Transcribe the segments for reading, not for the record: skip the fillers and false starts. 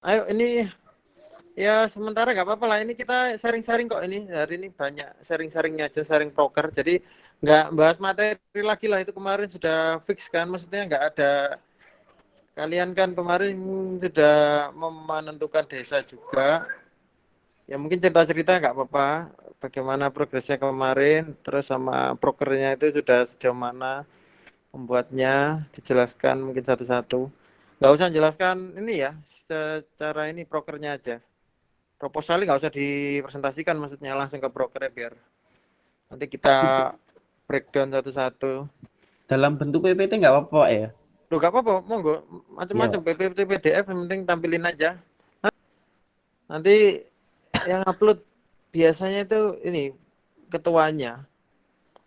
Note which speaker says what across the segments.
Speaker 1: Ayo ini ya sementara nggak apa-apa lah. Ini kita sharing-sharing kok ini. Hari ini banyak sharing-sharingnya aja, sharing proker. Jadi nggak bahas materi lagi lah. Itu kemarin sudah fix kan. Maksudnya nggak ada. Kalian kan kemarin sudah menentukan desa juga. Ya mungkin cerita-cerita nggak apa-apa. Bagaimana progresnya kemarin. Terus sama prokernya itu sudah sejauh mana membuatnya. Dijelaskan mungkin satu-satu. Nggak usah jelaskan ini ya. Secara ini prokernya aja. Proposalnya nggak usah dipresentasikan, maksudnya langsung ke brokernya biar nanti kita
Speaker 2: Tapi
Speaker 1: breakdown satu-satu.
Speaker 2: dalam bentuk PPT nggak apa-apa Pak, ya?
Speaker 1: Loh gak apa-apa, monggo
Speaker 2: Iya
Speaker 1: macam-macam
Speaker 2: Pak.
Speaker 1: PPT PDF yang penting tampilin aja. Nanti yang upload biasanya itu ini ketuanya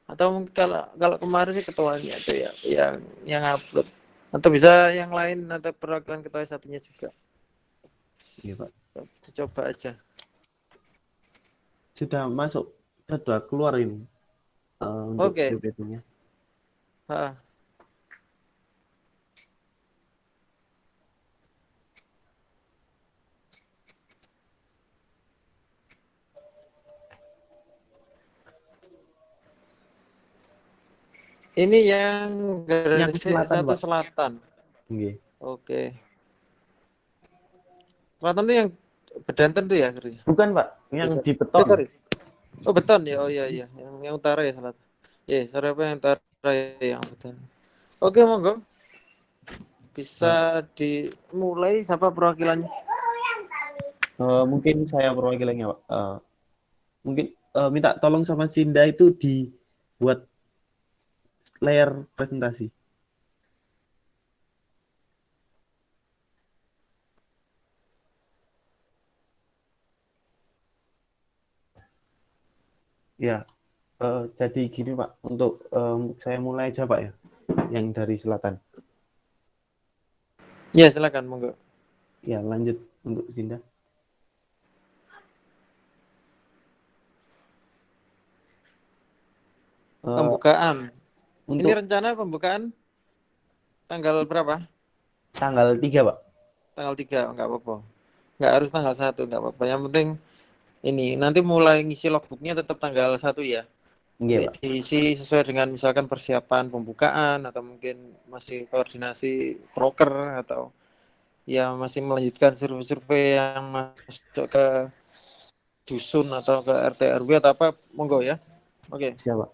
Speaker 1: atau mungkin kalau kalau kemarin sih ketuanya itu ya yang upload atau bisa yang lain atau perwakilan ketua satunya juga.
Speaker 2: Iya Pak.
Speaker 1: Coba aja.
Speaker 2: Sudah masuk, sudah keluar ini untuk
Speaker 1: Oke.
Speaker 2: PPT-nya.
Speaker 1: Ha. Ini yang
Speaker 2: Yang
Speaker 1: Gresik
Speaker 2: selatan
Speaker 1: satu
Speaker 2: Pak.
Speaker 1: Selatan.
Speaker 2: Nggih.
Speaker 1: Oke. Selatan tuh yang Bedanten tuh ya, sorry.
Speaker 2: Bukan Pak, yang
Speaker 1: Bedan.
Speaker 2: di beton.
Speaker 1: Sorry. Oh, Beton ya. Oh iya iya, yang utara ya Selatan. Sorry apa yang utara ya, yang Beton. Oke, monggo.
Speaker 2: Eh,
Speaker 1: Bisa dimulai siapa perwakilannya?
Speaker 2: mungkin saya perwakilannya Pak. Mungkin minta tolong sama Cinda itu dibuat layar presentasi. Ya, jadi gini Pak, untuk saya mulai aja Pak ya, yang dari selatan.
Speaker 1: Ya, silakan monggo.
Speaker 2: Ya, lanjut untuk Cinda. Eh,
Speaker 1: Pembukaan. Ini
Speaker 2: untuk
Speaker 1: rencana pembukaan tanggal berapa?
Speaker 2: tanggal 3 Pak.
Speaker 1: Tanggal 3, enggak apa-apa. Enggak harus tanggal 1, enggak apa-apa. Yang penting ini nanti mulai ngisi logbooknya tetap tanggal 1 ya.
Speaker 2: Nggih
Speaker 1: Nanti
Speaker 2: Pak.
Speaker 1: diisi sesuai dengan misalkan persiapan pembukaan atau mungkin masih koordinasi broker atau ya masih melanjutkan survei-survei yang masuk ke dusun atau ke RT RW atau apa, monggo ya. Oke.
Speaker 2: Siap Pak.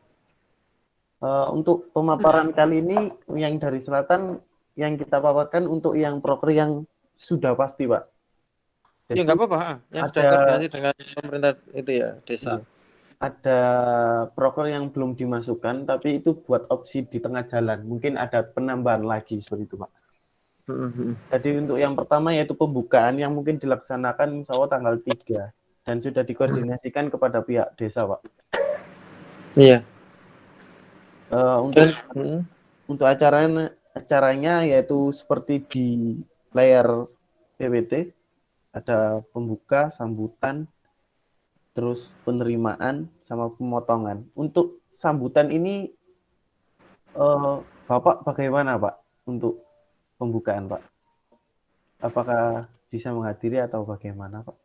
Speaker 2: Untuk pemaparan kali ini yang dari selatan yang kita paparkan untuk yang proker yang sudah pasti Pak.
Speaker 1: Ya nggak
Speaker 2: Jadi
Speaker 1: apa-apa, yang sudah
Speaker 2: ada
Speaker 1: koordinasi dengan pemerintah itu ya, desa.
Speaker 2: iya, ada proker yang belum dimasukkan tapi itu buat opsi di tengah jalan. Mungkin ada penambahan lagi seperti itu Pak.
Speaker 1: Mhm.
Speaker 2: Jadi untuk yang pertama yaitu pembukaan yang mungkin dilaksanakan insya Allah tanggal 3 dan sudah dikoordinasikan kepada pihak desa Pak.
Speaker 1: Iya.
Speaker 2: Untuk
Speaker 1: Dan
Speaker 2: acaranya yaitu seperti di layar PPT, ada pembuka, sambutan, terus penerimaan sama pemotongan. Untuk sambutan ini Bapak bagaimana Pak untuk pembukaan Pak? Apakah bisa menghadiri atau bagaimana Pak?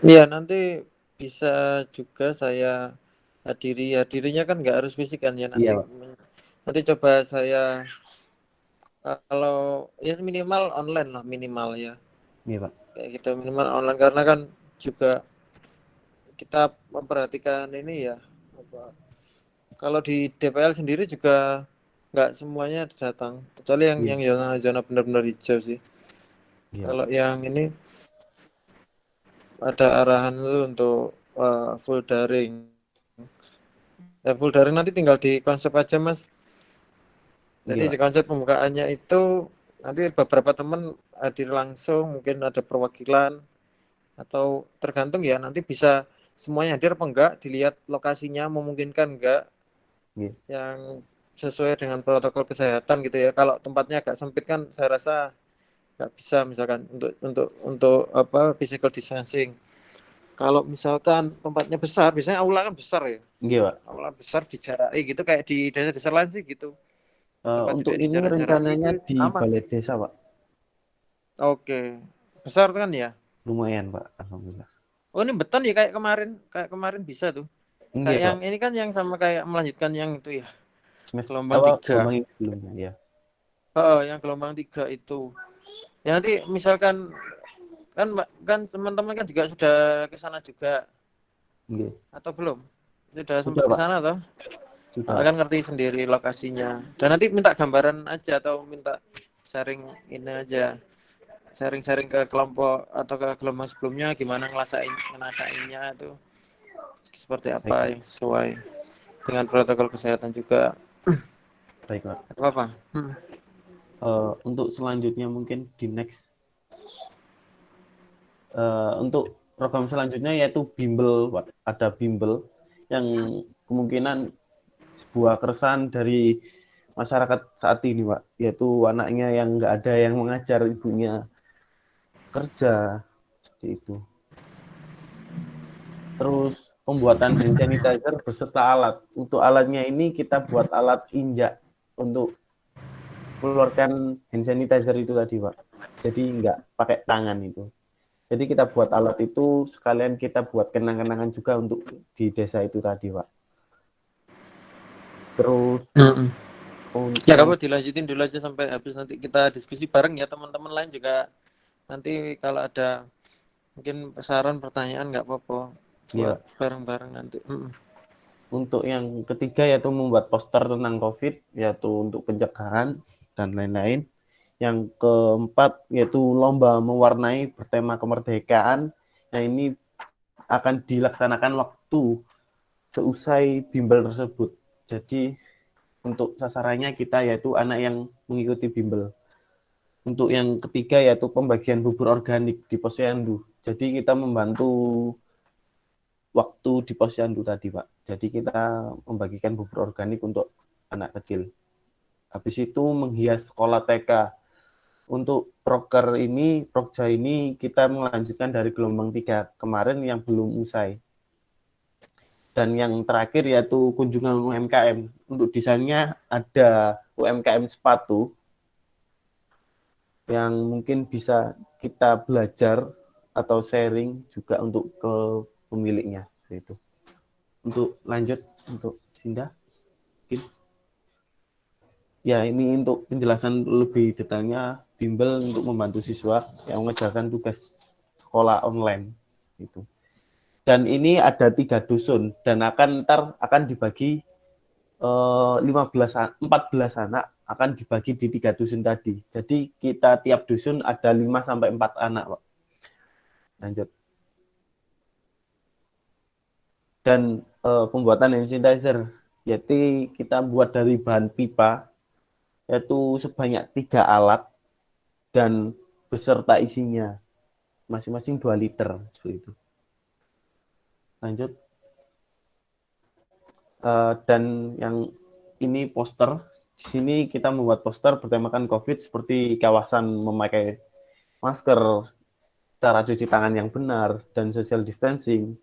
Speaker 1: iya nanti bisa juga saya hadirinya kan nggak harus fisik kan ya
Speaker 2: Iya
Speaker 1: nanti.
Speaker 2: Pak.
Speaker 1: Nanti coba saya kalau ya minimal online lah minimal ya.
Speaker 2: Iya Pak.
Speaker 1: Kayak gitu minimal online karena kan juga kita memperhatikan ini ya apa, kalau di DPL sendiri juga nggak semuanya datang kecuali yang
Speaker 2: Iya.
Speaker 1: yang zona benar-benar hijau sih.
Speaker 2: Iya Pak.
Speaker 1: Kalau yang ini ada arahan itu untuk full daring. Ya, full daring nanti tinggal di konsep aja mas.
Speaker 2: Iya
Speaker 1: Jadi di
Speaker 2: Pak.
Speaker 1: konsep pembukaannya itu nanti beberapa teman hadir langsung, mungkin ada perwakilan atau tergantung ya nanti bisa semuanya hadir apa enggak, dilihat lokasinya memungkinkan enggak
Speaker 2: Iya.
Speaker 1: yang sesuai dengan protokol kesehatan gitu ya. Kalau tempatnya agak sempit kan saya rasa nggak bisa misalkan untuk apa physical distancing. Kalau misalkan tempatnya besar, biasanya aula kan besar ya.
Speaker 2: Iya Pak.
Speaker 1: Aula besar dijaraki gitu kayak di desa-desa lain sih gitu. Tempat
Speaker 2: Untuk
Speaker 1: duduk
Speaker 2: ini
Speaker 1: dijarak-jaraki
Speaker 2: rencananya
Speaker 1: itu
Speaker 2: di
Speaker 1: aman
Speaker 2: Balai
Speaker 1: sih.
Speaker 2: Desa Pak.
Speaker 1: Oke. Besar kan ya?
Speaker 2: Lumayan, Pak. Alhamdulillah.
Speaker 1: Oh, ini beton ya kayak kemarin bisa tuh.
Speaker 2: Iya,
Speaker 1: Kayak yang
Speaker 2: Pak.
Speaker 1: ini kan yang sama kayak melanjutkan yang itu ya. Gelombang
Speaker 2: Apa
Speaker 1: 3.
Speaker 2: gelombang yang sebelumnya ya.
Speaker 1: Oh, yang gelombang 3 itu. Ya nanti misalkan kan teman-teman kan juga sudah ke sana juga
Speaker 2: Iya.
Speaker 1: atau belum? Sudah
Speaker 2: Sudah,
Speaker 1: sempat ke
Speaker 2: Pak.
Speaker 1: sana toh?
Speaker 2: Sudah.
Speaker 1: Kan ngerti sendiri lokasinya. Dan nanti minta gambaran aja atau minta sharing ini aja. Sharing-sharing ke kelompok atau ke gelombang sebelumnya gimana ngerasainnya itu seperti
Speaker 2: Baik,
Speaker 1: apa
Speaker 2: Pak.
Speaker 1: yang sesuai dengan protokol kesehatan juga.
Speaker 2: Baik, Pak.
Speaker 1: Apa?
Speaker 2: Untuk selanjutnya mungkin di next untuk program selanjutnya yaitu bimbel, Pak. Ada bimbel yang kemungkinan sebuah keresahan dari masyarakat saat ini, Pak, yaitu anaknya yang nggak ada yang mengajar, ibunya kerja, seperti itu. Terus pembuatan hand sanitizer beserta alat. Untuk alatnya ini kita buat alat injak untuk mengeluarkan hand sanitizer itu tadi, Pak. Jadi nggak pakai tangan itu. Jadi kita buat alat itu sekalian kita buat kenang-kenangan juga untuk di desa itu tadi, Pak. Terus
Speaker 1: Ya
Speaker 2: untuk
Speaker 1: kamu dilanjutin dulu aja sampai habis, nanti kita diskusi bareng ya, teman-teman lain juga nanti kalau ada mungkin saran pertanyaan nggak apa-apa
Speaker 2: ya,
Speaker 1: buat bareng-bareng nanti.
Speaker 2: untuk yang ketiga yaitu membuat poster tentang COVID, yaitu untuk pencegahan dan lain-lain. Yang keempat yaitu lomba mewarnai bertema kemerdekaan. Nah, ini akan dilaksanakan waktu seusai bimbel tersebut. Jadi untuk sasarannya kita yaitu anak yang mengikuti bimbel. Untuk yang ketiga yaitu pembagian bubur organik di posyandu. Jadi kita membantu waktu di posyandu tadi, Pak. Jadi kita membagikan bubur organik untuk anak kecil. Habis itu menghias sekolah TK. Untuk Prokja ini kita melanjutkan dari gelombang 3 kemarin yang belum usai. Dan yang terakhir yaitu kunjungan UMKM. Untuk desainnya ada UMKM sepatu yang mungkin bisa kita belajar atau sharing juga untuk ke pemiliknya. Itu. Untuk lanjut untuk Sinda. Ya, ini untuk penjelasan lebih detailnya bimbel untuk membantu siswa yang mengerjakan tugas sekolah online itu. Dan ini ada 3 dusun dan akan dibagi 14 anak akan dibagi di 3 dusun tadi. Jadi kita tiap dusun ada 5 sampai 4 anak, Pak. Lanjut. Dan pembuatan hand sanitizer, yaitu kita buat dari bahan pipa, yaitu sebanyak 3 alat dan beserta isinya masing-masing 2 liter seperti itu. Lanjut. Dan yang ini poster. Di sini kita membuat poster bertemakan COVID seperti kawasan memakai masker, cara cuci tangan yang benar, dan social distancing.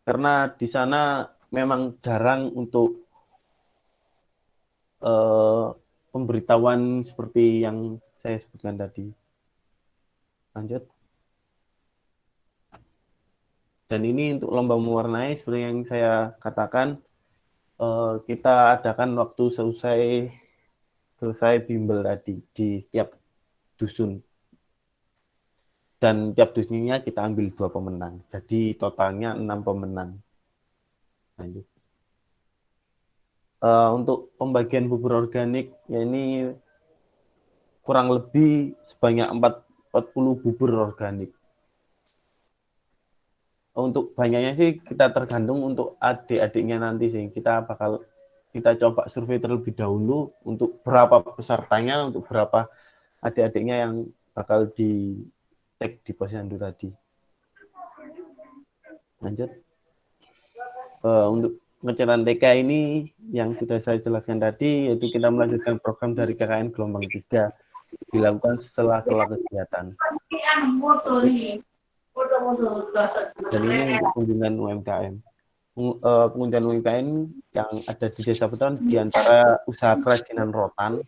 Speaker 2: Karena di sana memang jarang untuk pemberitahuan seperti yang saya sebutkan tadi. Lanjut. Dan ini untuk lomba mewarnai seperti yang saya katakan, kita adakan waktu selesai bimbel tadi di setiap dusun. Dan tiap dusunnya kita ambil 2 pemenang. Jadi totalnya 6 pemenang. Lanjut. Untuk pembagian bubur organik, ya ini kurang lebih sebanyak 40 bubur organik. Untuk banyaknya sih kita tergantung untuk adik-adiknya nanti sih. Kita coba survei terlebih dahulu untuk berapa pesertanya, untuk berapa adik-adiknya yang bakal di tag di posyandu tadi. Lanjut. Untuk pengecetan TK ini yang sudah saya jelaskan tadi, yaitu kita melanjutkan program dari KKN gelombang 3 dilakukan sela-sela kegiatan. Dan ini untuk kunjungan UMKM. Pengunjungan UMKM yang ada di Desa Beton di antara usaha kerajinan rotan,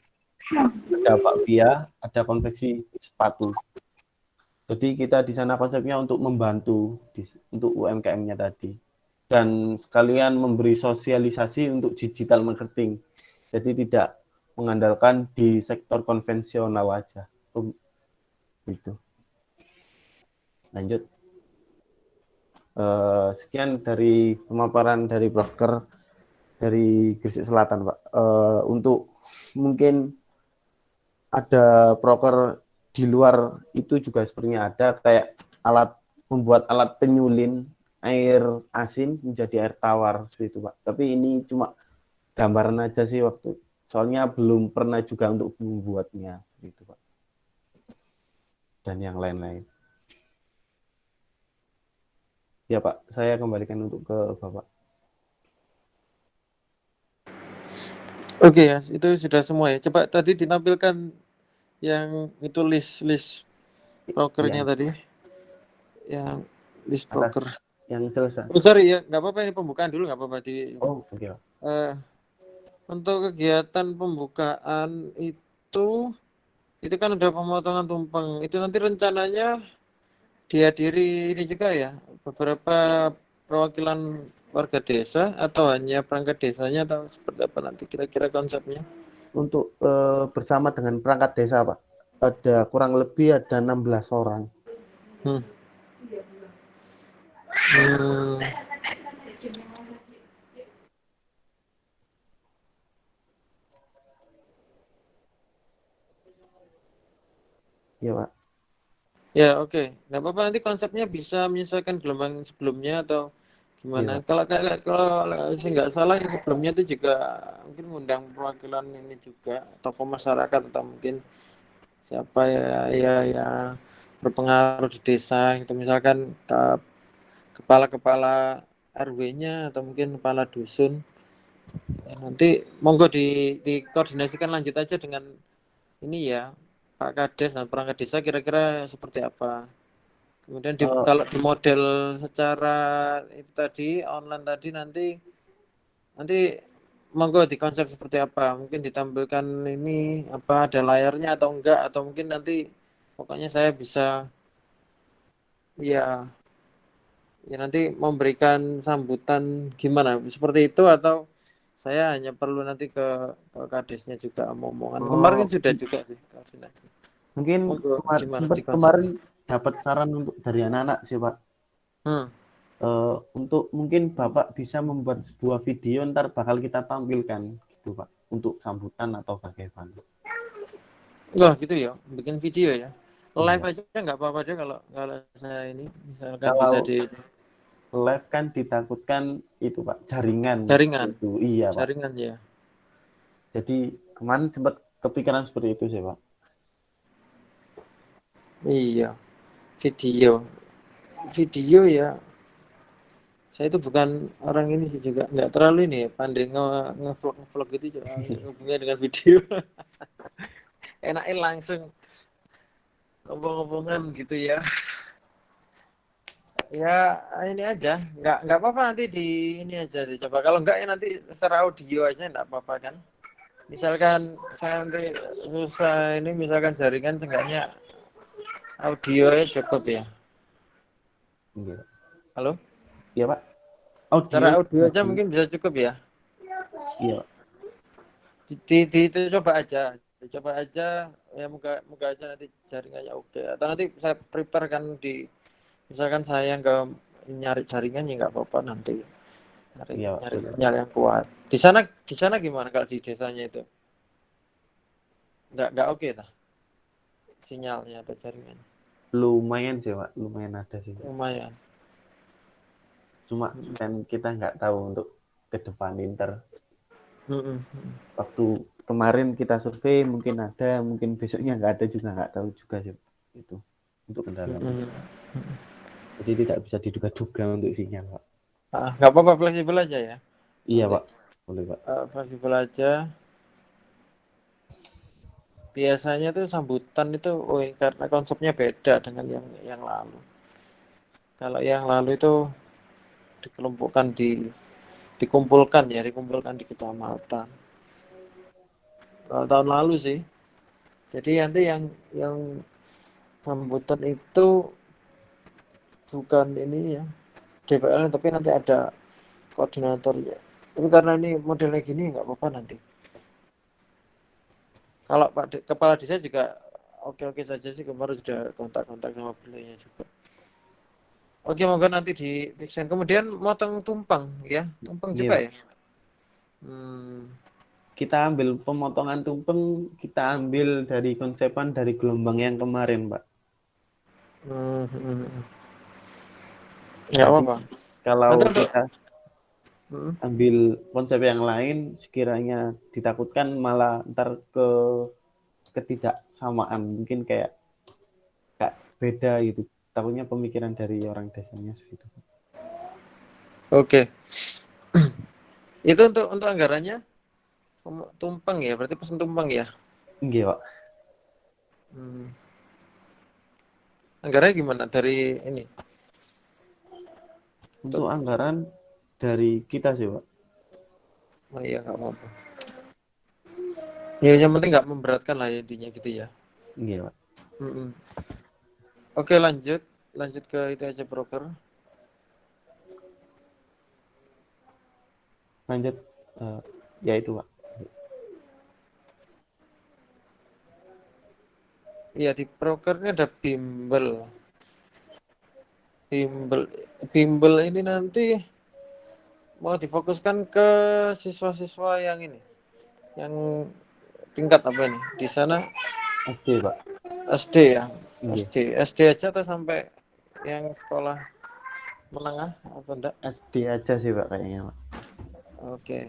Speaker 2: ada bakpia, ada konveksi sepatu. Jadi kita di sana konsepnya untuk membantu untuk UMKM-nya tadi. Dan sekalian memberi sosialisasi untuk digital marketing. Jadi tidak mengandalkan di sektor konvensional aja. Gitu. Lanjut. Sekian dari pemaparan dari broker dari Gresik Selatan, Pak. Untuk mungkin ada broker di luar itu juga sebenarnya ada kayak membuat alat penyulin air asin menjadi air tawar seperti itu, Pak. Tapi ini cuma gambaran aja sih soalnya belum pernah juga untuk membuatnya gitu, Pak. Dan yang lain-lain. Ya, Pak, saya kembalikan untuk ke Bapak.
Speaker 1: Oke ya, itu sudah semua ya. Coba tadi ditampilkan yang itu list brokernya
Speaker 2: Yang
Speaker 1: tadi, yang list
Speaker 2: atas,
Speaker 1: broker.
Speaker 2: yang selesai.
Speaker 1: Oh sorry ya, nggak apa-apa ini pembukaan dulu nggak apa-apa di.
Speaker 2: Oh, oke, Pak.
Speaker 1: Untuk kegiatan pembukaan itu kan ada pemotongan tumpeng. Itu nanti rencananya dihadiri ini juga ya, beberapa perwakilan warga desa atau hanya perangkat desanya atau seperti apa nanti kira-kira konsepnya?
Speaker 2: Untuk bersama dengan perangkat desa, Pak. Ada kurang lebih ada 16 orang.
Speaker 1: Hmm. Hmm.
Speaker 2: Ya, Pak.
Speaker 1: Ya oke, nggak apa-apa nanti konsepnya bisa menyesuaikan gelombang sebelumnya atau
Speaker 2: Iya,
Speaker 1: gimana?
Speaker 2: Pak.
Speaker 1: Kalau saya nggak salah yang sebelumnya itu juga mungkin mengundang perwakilan ini juga tokoh masyarakat atau mungkin siapa ya berpengaruh di desa itu misalkan kepala-kepala RW-nya atau mungkin kepala dusun. Ya, nanti monggo dikoordinasikan lanjut aja dengan ini ya Pak Kades dan perangkat desa kira-kira seperti apa. Kemudian
Speaker 2: Uh,
Speaker 1: kalau di model secara itu tadi online tadi nanti monggo di konsep seperti apa. Mungkin ditampilkan ini apa ada layarnya atau enggak atau mungkin nanti pokoknya saya bisa ya nanti memberikan sambutan gimana seperti itu atau saya hanya perlu nanti ke kadesnya juga omongan. Kemarin kan sudah juga sih koordinasi.
Speaker 2: mungkin
Speaker 1: Monggo gimana
Speaker 2: sempat
Speaker 1: di konsepnya?
Speaker 2: kemarin dapat saran untuk dari anak-anak sih, Pak.
Speaker 1: Hmm.
Speaker 2: Untuk mungkin Bapak bisa membuat sebuah video ntar bakal kita tampilkan gitu, Pak, untuk sambutan atau bagaimana.
Speaker 1: Wah gitu ya, bikin video ya. Live
Speaker 2: Iya.
Speaker 1: aja nggak apa-apa deh kalau saya ini misalkan bisa
Speaker 2: Kalau
Speaker 1: di
Speaker 2: live kan ditakutkan itu, Pak, jaringan
Speaker 1: jaringan,
Speaker 2: itu. Iya, Pak.
Speaker 1: jaringan ya.
Speaker 2: Jadi kemarin sempat kepikiran seperti itu sih, Pak.
Speaker 1: Iya, video ya. Saya itu bukan orang ini sih juga nggak terlalu ini ya, pandai ngevlog gitu juga hubungannya dengan video. Enaknya langsung ngomong-ngomongan gitu ya. Ya ini aja, nggak apa-apa nanti di ini aja dicoba. Kalau enggak ya nanti secara audio aja nggak apa-apa kan. Misalkan saya nanti susah ini misalkan jaringan seenggaknya audionya cukup ya.
Speaker 2: Iya.
Speaker 1: Halo?
Speaker 2: Iya, Pak. Audio
Speaker 1: Secara audio aja
Speaker 2: bagus.
Speaker 1: mungkin bisa cukup ya.
Speaker 2: Iya, Pak.
Speaker 1: Itu coba aja ya moga aja nanti jaringannya oke. Atau nanti saya prepare kan misalkan saya nggak nyari jaringan ya nggak apa-apa nanti
Speaker 2: Iya, Pak.
Speaker 1: nyari
Speaker 2: Boleh.
Speaker 1: sinyal yang kuat. Di sana gimana kalau di desanya itu? Nggak oke lah sinyalnya atau jaringannya.
Speaker 2: Lumayan sih, Pak. Lumayan ada sih.
Speaker 1: Lumayan.
Speaker 2: Cuma kan kita nggak tahu untuk ke depan inter. Waktu kemarin kita survei mungkin ada, mungkin besoknya nggak ada juga, nggak tahu juga sih itu untuk kendala. Jadi tidak bisa diduga-duga untuk sinyal, Pak.
Speaker 1: Nggak apa-apa fleksibel aja ya.
Speaker 2: Iya,
Speaker 1: Nanti,
Speaker 2: Pak. Boleh, Pak.
Speaker 1: fleksibel aja. Biasanya tuh sambutan itu karena konsepnya beda dengan yang lalu. Kalau yang lalu itu dikumpulkan di kecamatan. Kalau tahun lalu sih Jadi nanti yang sambutan itu bukan ini ya DPL, tapi nanti ada koordinatornya. Tapi karena ini modelnya gini nggak apa-apa nanti. Kalau Kepala Desa juga oke-oke saja sih, kemarin sudah kontak-kontak sama beliaunya juga. Oke, moga nanti di fixin. Kemudian motong tumpeng ya, tumpeng
Speaker 2: Iya,
Speaker 1: juga
Speaker 2: Pak.
Speaker 1: ya. Hmm,
Speaker 2: Kita ambil pemotongan tumpeng, kita ambil dari konsepan dari gelombang yang kemarin, Pak.
Speaker 1: hmm. Nggak
Speaker 2: Jadi
Speaker 1: apa-apa.
Speaker 2: kalau
Speaker 1: Nanti untuk
Speaker 2: kita
Speaker 1: hmm,
Speaker 2: ambil konsep yang lain, sekiranya ditakutkan malah ntar ketidaksamaan, mungkin kayak beda gitu. Takutnya pemikiran dari orang desanya seperti itu.
Speaker 1: oke. Itu untuk anggarannya tumpeng ya, berarti pesen tumpeng ya.
Speaker 2: Iya, Pak.
Speaker 1: Hmm. Anggarannya gimana dari ini? Untuk
Speaker 2: Untuk anggaran dari kita sih, Pak.
Speaker 1: oh iya nggak apa-apa. Ya yang penting nggak memberatkan lah ya, intinya gitu ya.
Speaker 2: Iya, Pak.
Speaker 1: Mm-mm. Oke, lanjut ke itu aja broker.
Speaker 2: Lanjut, ya itu, Pak.
Speaker 1: Iya, di brokernya ada bimbel. Bimbel bimbel ini nanti mau difokuskan ke siswa-siswa yang ini, yang tingkat apa ini? Di sana
Speaker 2: SD, Pak.
Speaker 1: SD ya,
Speaker 2: Iya.
Speaker 1: SD aja atau sampai yang sekolah menengah apa enggak?
Speaker 2: SD aja sih, Pak, kayaknya, Pak.
Speaker 1: Oke,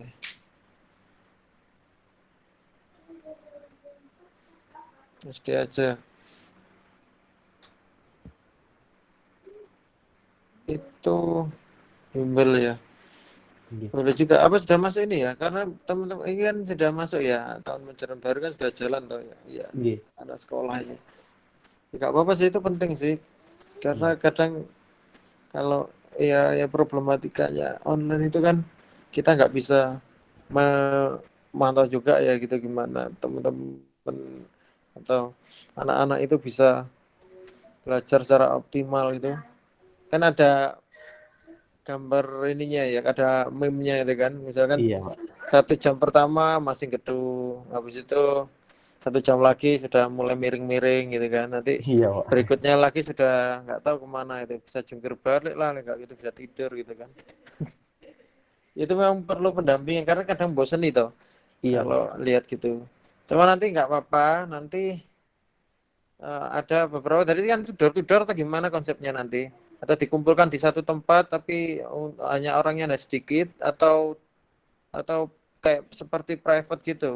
Speaker 1: SD aja. Itu bimbel ya.
Speaker 2: Iya.
Speaker 1: Boleh juga. Apa sudah masuk ini ya? Karena teman-teman ini kan sudah masuk ya. Tahun ajaran baru kan sudah jalan toh ya. Iya,
Speaker 2: Iya.
Speaker 1: anak sekolah ini. Ya, nggak apa-apa sih, itu penting sih.
Speaker 2: Iya.
Speaker 1: Karena kadang kalau ya problematikanya online itu kan kita nggak bisa memantau juga ya gitu gimana teman-teman atau anak-anak itu bisa belajar secara optimal gitu. Kan ada gambar ininya ya, ada meme-nya itu kan. Misalkan
Speaker 2: Iya, Pak.
Speaker 1: 1 jam pertama masih gedung, habis itu 1 jam lagi sudah mulai miring-miring gitu kan. Nanti
Speaker 2: Iya, Pak.
Speaker 1: berikutnya lagi sudah nggak tahu kemana, itu bisa jungkir balik lah, nggak gitu bisa tidur gitu kan. Itu memang perlu pendampingan karena kadang bosen itu
Speaker 2: Iya, Pak.
Speaker 1: kalau lihat gitu. Cuma nanti nggak apa-apa, nanti ada beberapa dari kan door to door atau gimana konsepnya nanti, atau dikumpulkan di satu tempat tapi hanya orangnya ada sedikit, atau kayak seperti private gitu.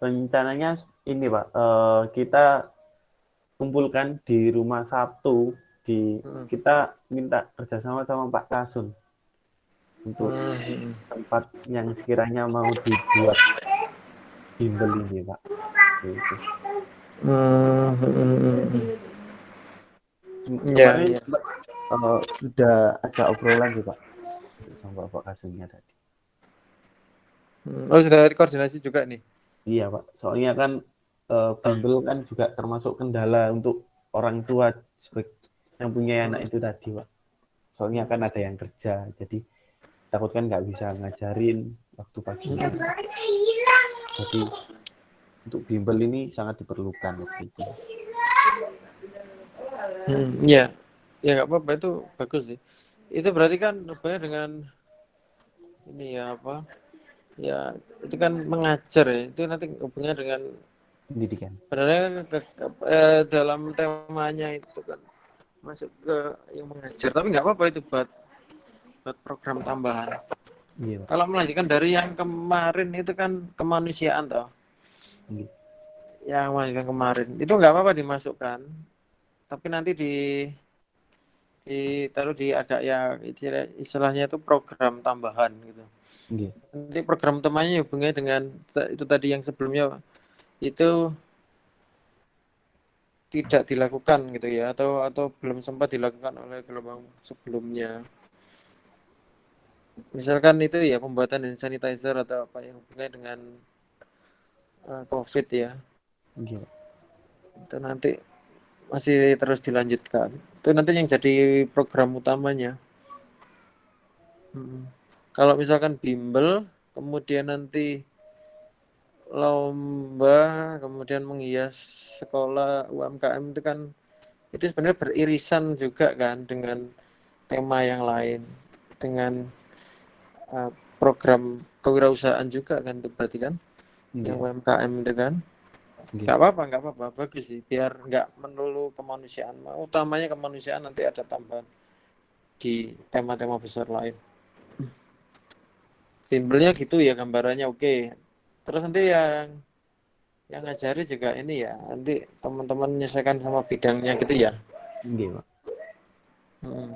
Speaker 2: Rencananya ini, Pak, kita kumpulkan di rumah satu,
Speaker 1: Hmm.
Speaker 2: kita minta kerjasama sama Pak Kasun untuk
Speaker 1: Hmm.
Speaker 2: tempat yang sekiranya mau dibuat bimbel ini, Pak. Gitu.
Speaker 1: Hmm. Hmm. Ya,
Speaker 2: Kemarin
Speaker 1: ya.
Speaker 2: sudah ajak obrolan sih, Pak, sama Pak Kasunnya tadi.
Speaker 1: Oh, sudah koordinasi juga nih.
Speaker 2: Iya, Pak. Soalnya kan bimbel kan juga termasuk kendala untuk orang tua yang punya anak
Speaker 1: Hmm.
Speaker 2: itu tadi, Pak. Soalnya kan ada yang kerja, jadi takut kan nggak bisa ngajarin waktu paginya. Jadi untuk bimbel ini sangat diperlukan waktu itu.
Speaker 1: Ya, ya nggak apa-apa, itu bagus sih. Itu berarti kan hubungannya dengan ini ya apa? Ya, itu kan mengajar ya. Itu nanti hubungannya dengan
Speaker 2: Pendidikan.
Speaker 1: sebenarnya dalam temanya itu kan masuk ke yang mengajar. Tapi nggak apa-apa itu buat program tambahan.
Speaker 2: Iya, Pak.
Speaker 1: Kalau melanjutkan dari yang kemarin itu kan kemanusiaan toh.
Speaker 2: Iya.
Speaker 1: Yang melanjutkan kemarin itu nggak apa-apa dimasukkan. Tapi nanti ditaruh di ada ya istilahnya itu program tambahan gitu.
Speaker 2: Iya.
Speaker 1: Nanti program utamanya hubungannya dengan itu tadi yang sebelumnya itu tidak dilakukan gitu ya, atau belum sempat dilakukan oleh gelombang sebelumnya. Misalkan itu ya pembuatan hand sanitizer atau apa yang hubungannya dengan COVID ya.
Speaker 2: Iya.
Speaker 1: Itu nanti masih terus dilanjutkan. Itu nanti yang jadi program utamanya. Kalau misalkan bimbel, kemudian nanti lomba, kemudian menghias sekolah UMKM itu kan itu sebenarnya beririsan juga kan dengan tema yang lain, dengan program kewirausahaan juga kan itu berarti kan yang
Speaker 2: Iya.
Speaker 1: UMKM itu kan.
Speaker 2: Nggih.
Speaker 1: Nggak apa-apa, bagus sih, biar nggak melulu kemanusiaan. Utamanya kemanusiaan, nanti ada tambahan di tema-tema besar lain. Bimbelnya gitu ya, gambarannya oke. Terus nanti yang ngajari juga ini ya, nanti teman-teman menyesuaikan sama bidangnya gitu ya.
Speaker 2: Nggih, Pak.
Speaker 1: Hmm.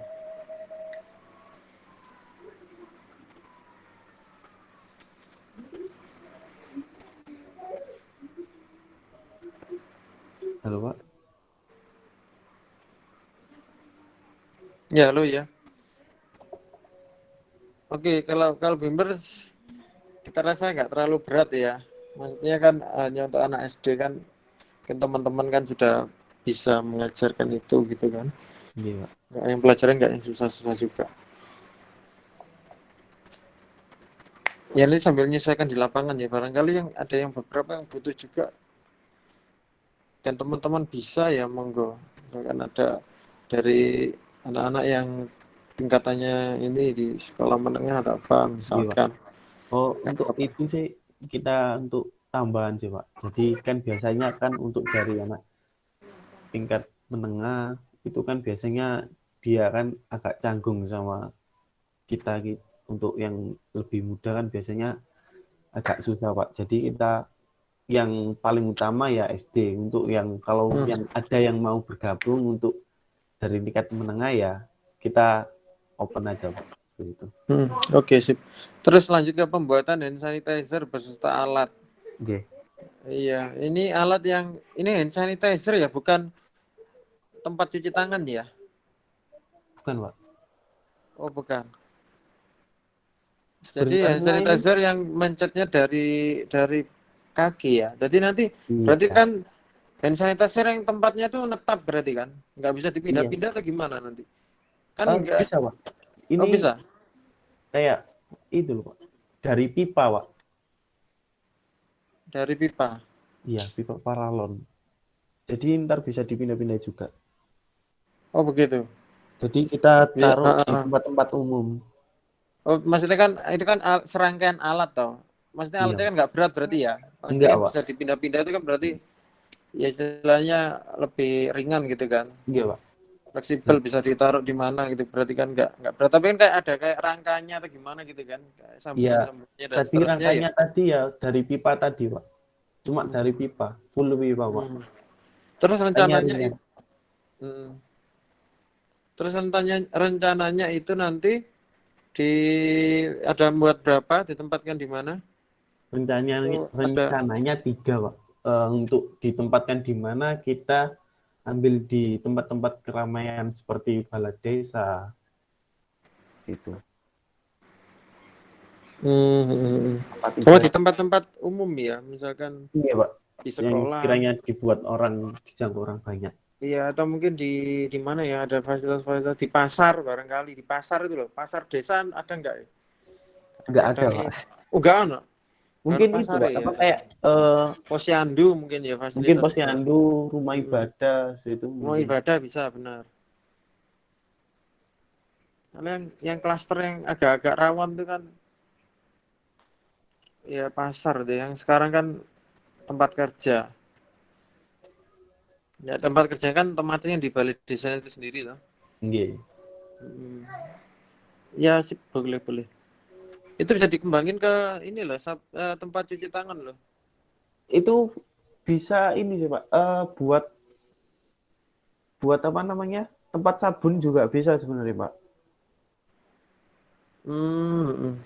Speaker 2: Halo, Pak.
Speaker 1: Ya lo ya. Oke, kalau bimbel kita rasa nggak terlalu berat ya. Maksudnya kan hanya untuk anak SD kan teman-teman kan sudah bisa mengajarkan itu gitu kan.
Speaker 2: Nggih, Pak.
Speaker 1: Nggak yang pelajaran nggak yang susah-susah juga. Ya ini sambil menyesuaikan di lapangan ya. Barangkali yang ada yang beberapa yang butuh juga dan teman-teman bisa ya monggo. Misalkan ada dari anak-anak yang tingkatannya ini di sekolah menengah atau apa
Speaker 2: Nggih, Pak.
Speaker 1: misalkan.
Speaker 2: Oh,
Speaker 1: Nggak
Speaker 2: untuk
Speaker 1: apa-apa.
Speaker 2: itu sih kita untuk tambahan sih, Pak. Jadi kan biasanya kan untuk dari anak tingkat menengah itu kan biasanya dia kan agak canggung sama kita untuk yang lebih muda kan biasanya agak susah, Pak. Jadi kita yang paling utama ya SD. Untuk yang kalau
Speaker 1: Hmm.
Speaker 2: yang ada yang mau bergabung untuk dari tingkat menengah ya kita open aja, Pak. Begitu.
Speaker 1: Oke, sip. Terus lanjut ke pembuatan hand sanitizer beserta alat.
Speaker 2: Oke,
Speaker 1: Iya, ini alat yang ini hand sanitizer ya, bukan tempat cuci tangan ya?
Speaker 2: bukan, Pak.
Speaker 1: Oh, bukan. Jadi hand
Speaker 2: Sebenarnya ini
Speaker 1: sanitizer yang mencetnya dari kaki ya. Jadi nanti berarti
Speaker 2: iya,
Speaker 1: kan hand sanitizer yang tempatnya tuh netap berarti kan? Nggak bisa
Speaker 2: iya.
Speaker 1: dipindah-pindah atau gimana nanti? Kan nggak.
Speaker 2: Bisa, Pak.
Speaker 1: Oh,
Speaker 2: Ini
Speaker 1: bisa.
Speaker 2: kayak itu loh, Pak. Dari pipa, Pak.
Speaker 1: Dari pipa.
Speaker 2: Iya, pipa paralon. Jadi ntar bisa dipindah-pindah juga.
Speaker 1: Oh, begitu.
Speaker 2: Jadi kita
Speaker 1: Bisa.
Speaker 2: taruh di tempat-tempat umum.
Speaker 1: Oh, maksudnya kan itu kan serangkaian alat toh. Maksudnya
Speaker 2: Iya,
Speaker 1: alatnya kan
Speaker 2: Pak.
Speaker 1: nggak berat berarti ya. Maksudnya
Speaker 2: Enggak,
Speaker 1: kan
Speaker 2: Pak.
Speaker 1: bisa dipindah-pindah itu kan berarti ya istilahnya lebih ringan gitu kan.
Speaker 2: Enggak, Pak.
Speaker 1: Fleksibel,
Speaker 2: Nah,
Speaker 1: bisa ditaruh di mana gitu. Berarti kan nggak berat. Tapi kan kayak ada kayak rangkanya atau gimana gitu kan. Kayak
Speaker 2: iya,
Speaker 1: sambungan-sambungannya dan
Speaker 2: tadi
Speaker 1: seterusnya ya.
Speaker 2: rangkanya tadi ya dari pipa tadi, Pak. Cuma
Speaker 1: Hmm.
Speaker 2: dari pipa, full pipa, Pak.
Speaker 1: Hmm. Terus
Speaker 2: Makanya
Speaker 1: rencananya
Speaker 2: ringan.
Speaker 1: itu terus rencananya itu nanti di ada buat berapa, ditempatkan di mana?
Speaker 2: Rencananya,
Speaker 1: Itu ada.
Speaker 2: rencananya 3, Pak. Untuk ditempatkan di mana kita ambil di tempat-tempat keramaian seperti balai desa, gitu. Tempat
Speaker 1: Oh, di
Speaker 2: ibadah.
Speaker 1: tempat-tempat umum ya, misalkan
Speaker 2: Iya, Pak.
Speaker 1: di
Speaker 2: Yang
Speaker 1: sekolah.
Speaker 2: sekiranya dibuat orang, dijangkau orang banyak.
Speaker 1: Iya, atau mungkin di mana ya, ada fasilitas-fasilitas di pasar barangkali, di pasar itu loh. Pasar desa ada enggak ya?
Speaker 2: Nggak ada,
Speaker 1: Kadang
Speaker 2: Pak.
Speaker 1: oh, enggak ada. Enggak ada
Speaker 2: Mungkin itu,
Speaker 1: pasar
Speaker 2: Pak.
Speaker 1: ya.
Speaker 2: Apa kayak
Speaker 1: Posyandu mungkin ya,
Speaker 2: mungkin
Speaker 1: fasilitas istilah.
Speaker 2: posyandu, rumah
Speaker 1: Hmm.
Speaker 2: ibadah, itu
Speaker 1: Mau
Speaker 2: mungkin.
Speaker 1: ibadah bisa benar. Karena yang klaster yang agak-agak rawan itu kan ya pasar deh. Yang sekarang kan tempat kerja. Ya tempat kerja kan tempatnya yang di balai desa itu sendiri loh.
Speaker 2: Nggih.
Speaker 1: Hmm. Ya sih, boleh boleh. Itu bisa dikembangin ke ini loh, tempat cuci tangan loh.
Speaker 2: Itu bisa ini sih, Pak. Buat apa namanya? Tempat sabun juga bisa sebenarnya, Pak.
Speaker 1: Hmm.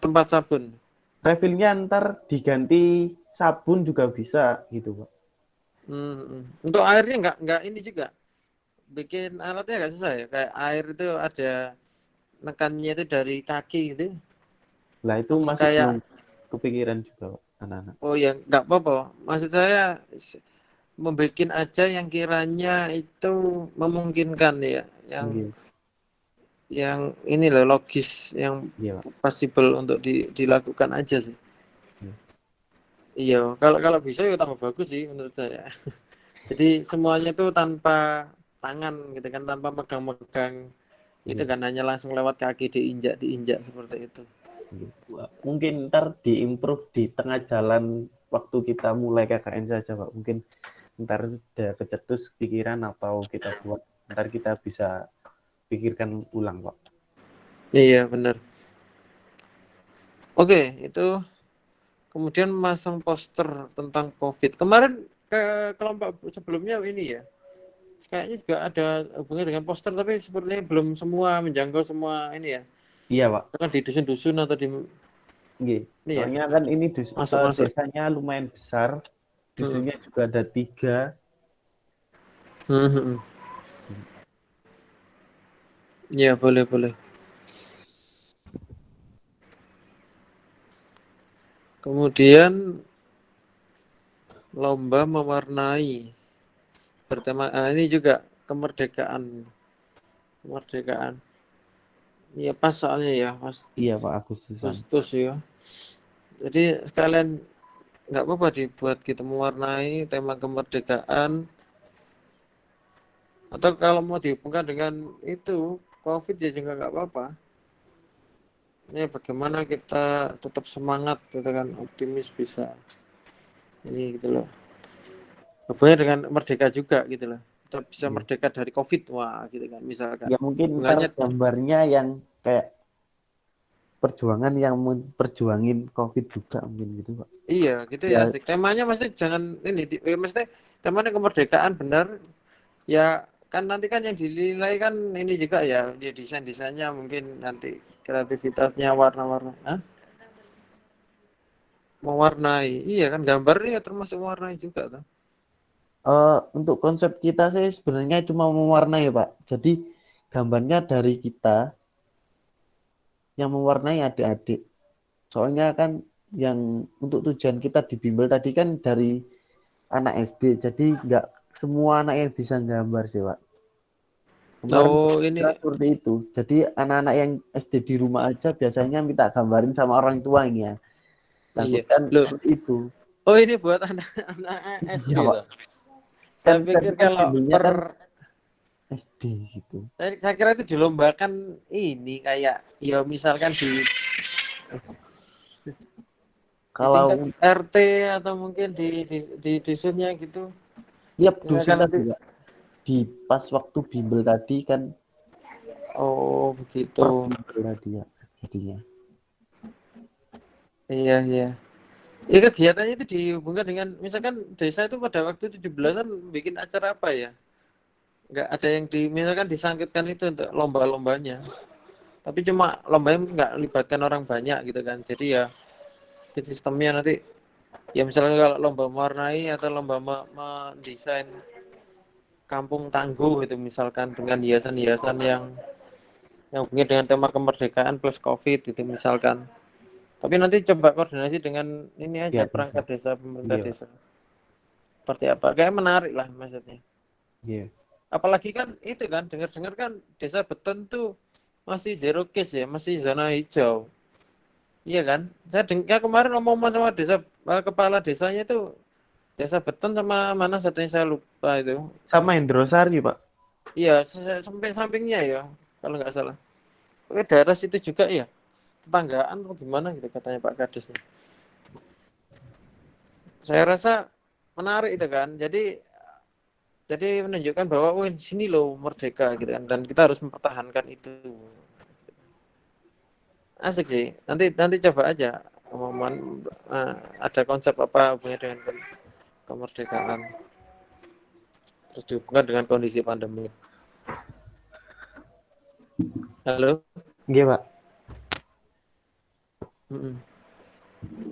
Speaker 1: Tempat sabun.
Speaker 2: Refillnya ntar diganti sabun juga bisa gitu, Pak.
Speaker 1: Untuk airnya nggak ini juga. Bikin alatnya nggak susah ya. Kayak air itu ada nekannya itu dari kaki gitu.
Speaker 2: Lah itu
Speaker 1: Sama
Speaker 2: masih belum
Speaker 1: kayak
Speaker 2: kepikiran juga, Pak. anak-anak.
Speaker 1: Oh ya, nggak apa-apa. Maksud saya membuat aja yang kiranya itu memungkinkan ya,
Speaker 2: Nggih,
Speaker 1: yang ini loh logis, yang
Speaker 2: iya, Pak.
Speaker 1: possible untuk dilakukan aja sih.
Speaker 2: Iya.
Speaker 1: Iya, kalau kalau bisa ya tambah bagus sih menurut saya. Jadi semuanya tuh tanpa tangan gitu kan, tanpa megang-megang. Itu
Speaker 2: Iya.
Speaker 1: kan hanya langsung lewat kaki diinjak seperti itu.
Speaker 2: Iya. Mungkin ntar diimprove di tengah jalan waktu kita mulai KKN saja, Pak. Mungkin ntar sudah kecetus pikiran atau kita buat, ntar kita bisa pikirkan ulang, Pak.
Speaker 1: Iya, benar. Oke, itu kemudian masang poster tentang COVID. Kemarin ke kelompok sebelumnya ini ya, kayaknya juga ada hubungannya dengan poster, tapi sepertinya belum semua menjangkau semua ini ya.
Speaker 2: Iya, Pak.
Speaker 1: Kan di dusun-dusun atau di
Speaker 2: Nggih.
Speaker 1: ini ya,
Speaker 2: Soalnya kan ini
Speaker 1: masuk-masuk.
Speaker 2: desanya lumayan besar,
Speaker 1: Hmm.
Speaker 2: dusunnya juga ada 3.
Speaker 1: Hmm, hmm, hmm. Ya, boleh, boleh. Kemudian lomba mewarnai bertema ini juga kemerdekaan. Kemerdekaan. Iya pas soalnya ya, pas
Speaker 2: Iya, Pak, Agustusan.
Speaker 1: Agustus ya. Jadi sekalian nggak apa-apa dibuat gitu mewarnai tema kemerdekaan, atau kalau mau dihubungkan dengan itu COVID ya juga nggak apa-apa. Ini bagaimana kita tetap semangat gitu kan, optimis bisa ini gitu loh. Hubungannya dengan merdeka juga gitu loh. Kita bisa
Speaker 2: Iya.
Speaker 1: merdeka dari COVID, wah gitu kan misalkan.
Speaker 2: Ya mungkin ntar
Speaker 1: Hubungannya
Speaker 2: gambarnya yang kayak perjuangan yang memperjuangin COVID juga mungkin gitu, Pak.
Speaker 1: iya gitu ya
Speaker 2: Ya,
Speaker 1: asik. Temanya mesti jangan ini mesti temanya kemerdekaan benar. Ya kan nanti kan yang dinilai kan ini juga ya, dia desain-desainnya mungkin nanti kreativitasnya warna-warna. Hah? Mewarnai. Iya kan gambarnya ya termasuk mewarnai juga tuh.
Speaker 2: untuk konsep kita sih sebenarnya cuma mewarnai, Pak. Jadi gambarnya dari kita yang mewarnai adik-adik. Soalnya kan yang untuk tujuan kita di bimbel tadi kan dari anak SD. Jadi nggak semua anak yang bisa gambar sih, Pak. Kemarin
Speaker 1: Oh
Speaker 2: kira
Speaker 1: ini
Speaker 2: seperti itu. Jadi anak-anak yang SD di rumah aja biasanya minta gambarin sama orang tuanya.
Speaker 1: iya.
Speaker 2: Takutkan
Speaker 1: Loh,
Speaker 2: seperti itu.
Speaker 1: oh ini buat anak-anak SD
Speaker 2: Iya, Pak.
Speaker 1: tuh.
Speaker 2: Kan
Speaker 1: Saya
Speaker 2: tadi
Speaker 1: pikir
Speaker 2: kan
Speaker 1: kalau
Speaker 2: bimbelnya
Speaker 1: per
Speaker 2: kan SD gitu.
Speaker 1: saya kira itu dilombakan ini kayak ya misalkan di
Speaker 2: Kalau
Speaker 1: tingkat RT atau mungkin di dusunnya gitu.
Speaker 2: tiap dusun
Speaker 1: Misalkan
Speaker 2: tadi,
Speaker 1: nanti
Speaker 2: Pak, di pas waktu bimbel tadi kan
Speaker 1: oh
Speaker 2: per
Speaker 1: begitu.
Speaker 2: bimbel tadi ya jadinya.
Speaker 1: Iya iya. Ya kegiatannya itu dihubungkan dengan misalkan desa itu pada waktu 17-an bikin acara apa ya? Nggak ada yang misalkan disangkutkan itu untuk lomba-lombanya. Tapi cuma lombanya nggak libatkan orang banyak gitu kan. Jadi ya sistemnya nanti ya misalnya kalau lomba mewarnai atau lomba mendesain kampung tangguh itu misalkan dengan hiasan-hiasan yang hubungannya dengan tema kemerdekaan plus COVID itu misalkan. Tapi nanti coba koordinasi dengan ini aja
Speaker 2: Iya,
Speaker 1: perangkat desa, pemerintah
Speaker 2: iya, Pak.
Speaker 1: desa. Seperti apa? Kayak menarik lah maksudnya.
Speaker 2: Iya.
Speaker 1: Apalagi kan itu kan dengar-dengar kan desa Beton tuh masih zero case ya, masih zona hijau. Iya kan? Saya dengar kemarin ngomong sama kepala desanya itu desa Beton sama mana satunya saya lupa itu.
Speaker 2: Sama Indrosari, Pak.
Speaker 1: Iya, samping-sampingnya ya kalau nggak salah. Oke, daerah situ juga ya. Tetanggaan atau gimana gitu katanya Pak Kades. Saya rasa menarik itu kan. Jadi menunjukkan bahwa oh di sini loh merdeka gitu kan, dan kita harus mempertahankan itu. Asik sih. Nanti nanti coba aja omongan ada konsep apa hubungannya dengan kemerdekaan. Terus dihubungkan dengan kondisi pandemi. Halo.
Speaker 2: Iya, Pak.
Speaker 1: Mm-mm.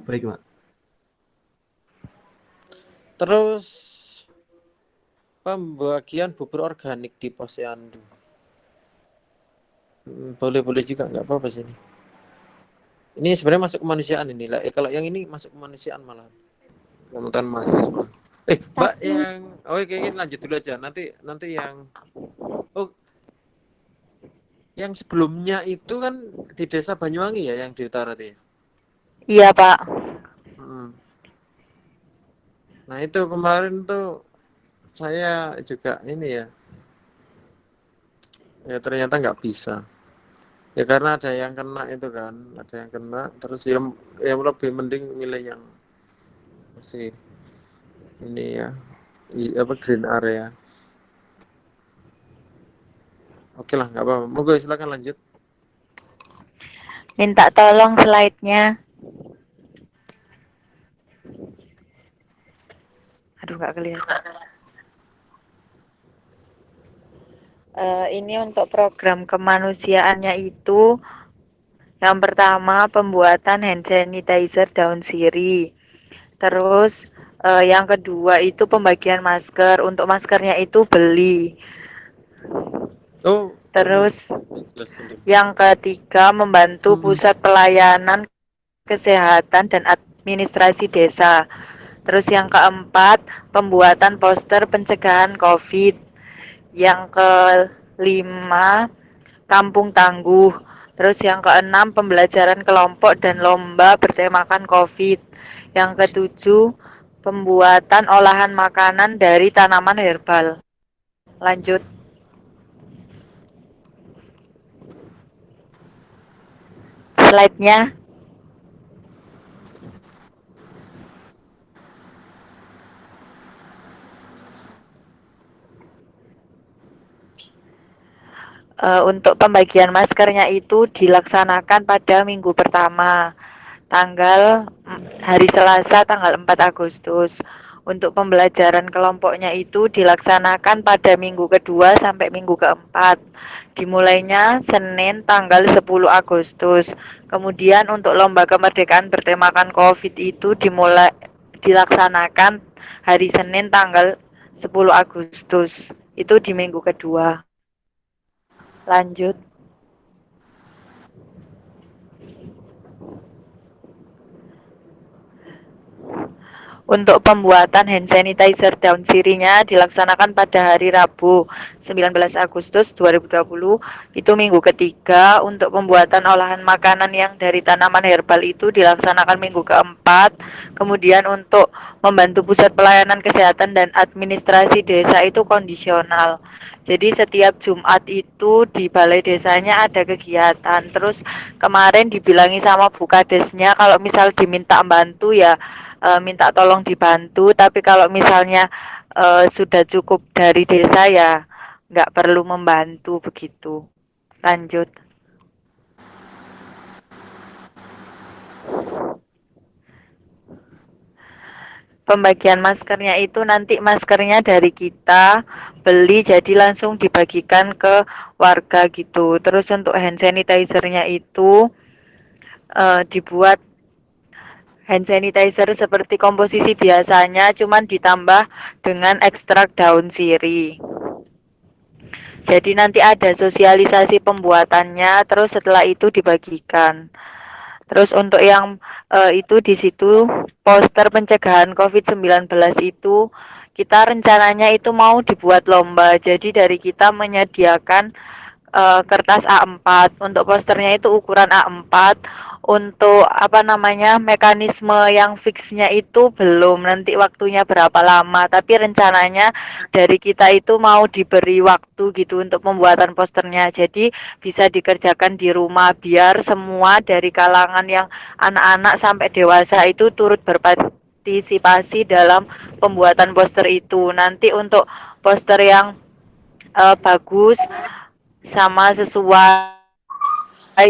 Speaker 2: Baik, Pak.
Speaker 1: Terus pembagian bubur organik di Posyandu. Boleh boleh juga nggak apa-apa sini. Ini sebenarnya masuk kemanusiaan ini lah. Kalau yang ini masuk kemanusiaan malah. Kementerian mahasiswa. Mbak
Speaker 3: Tapi
Speaker 1: yang oke, lanjut dulu aja. Nanti yang oh yang sebelumnya itu kan di Desa Banyuwangi ya, yang di utara tuh ya.
Speaker 3: iya Pak.
Speaker 1: Hmm. Nah itu kemarin tuh saya juga ini ya ternyata nggak bisa. Ya karena ada yang kena itu kan, ada yang kena. Terus yang lebih mending milih yang masih ini ya, apa green area. Oke lah, nggak apa-apa. Monggo silakan lanjut.
Speaker 3: Minta tolong slide-nya. Aduh nggak kelihatan. Ini untuk program kemanusiaannya itu yang pertama pembuatan hand sanitizer daun sirih. Terus yang kedua itu pembagian masker. Untuk maskernya itu beli.
Speaker 1: Oh,
Speaker 3: Terus
Speaker 1: jelaskan dulu.
Speaker 3: yang ketiga membantu pusat pelayanan kesehatan dan administrasi desa. Terus yang keempat pembuatan poster pencegahan COVID. Yang kelima kampung tangguh. Terus yang keenam pembelajaran kelompok dan lomba bertemakan COVID. Yang ketujuh pembuatan olahan makanan dari tanaman herbal. Lanjut. Slide-nya. Untuk pembagian maskernya itu dilaksanakan pada minggu pertama, hari Selasa tanggal 4 Agustus. Untuk pembelajaran kelompoknya itu dilaksanakan pada minggu kedua sampai minggu keempat. Dimulainya Senin tanggal 10 Agustus. Kemudian untuk lomba kemerdekaan bertemakan COVID itu dilaksanakan hari Senin tanggal 10 Agustus. Itu di minggu kedua. Lanjut. Untuk pembuatan hand sanitizer daun sirihnya dilaksanakan pada hari Rabu 19 Agustus 2020. Itu minggu ketiga. Untuk pembuatan olahan makanan yang dari tanaman herbal itu dilaksanakan minggu keempat. Kemudian untuk membantu pusat pelayanan kesehatan dan administrasi desa itu kondisional. Jadi setiap Jumat itu di balai desanya ada kegiatan. Terus kemarin dibilangi sama Bu Kadesnya kalau misal diminta bantu ya minta tolong dibantu, tapi kalau misalnya sudah cukup dari desa ya nggak perlu membantu begitu. Lanjut. Pembagian maskernya itu nanti maskernya dari kita beli jadi langsung dibagikan ke warga gitu. Terus untuk hand sanitizer-nya itu dibuat hand sanitizer seperti komposisi biasanya, cuman ditambah dengan ekstrak daun sirih. Jadi nanti ada sosialisasi pembuatannya, terus setelah itu dibagikan. Terus untuk yang itu di situ poster pencegahan COVID-19 itu kita rencananya itu mau dibuat lomba. Jadi dari kita menyediakan kertas A4. Untuk posternya itu ukuran A4. Untuk mekanisme yang fixnya itu belum, nanti waktunya berapa lama, tapi rencananya dari kita itu mau diberi waktu gitu untuk pembuatan posternya, jadi bisa dikerjakan di rumah biar semua dari kalangan yang anak-anak sampai dewasa itu turut berpartisipasi dalam pembuatan poster itu. Nanti untuk poster yang bagus sama sesuai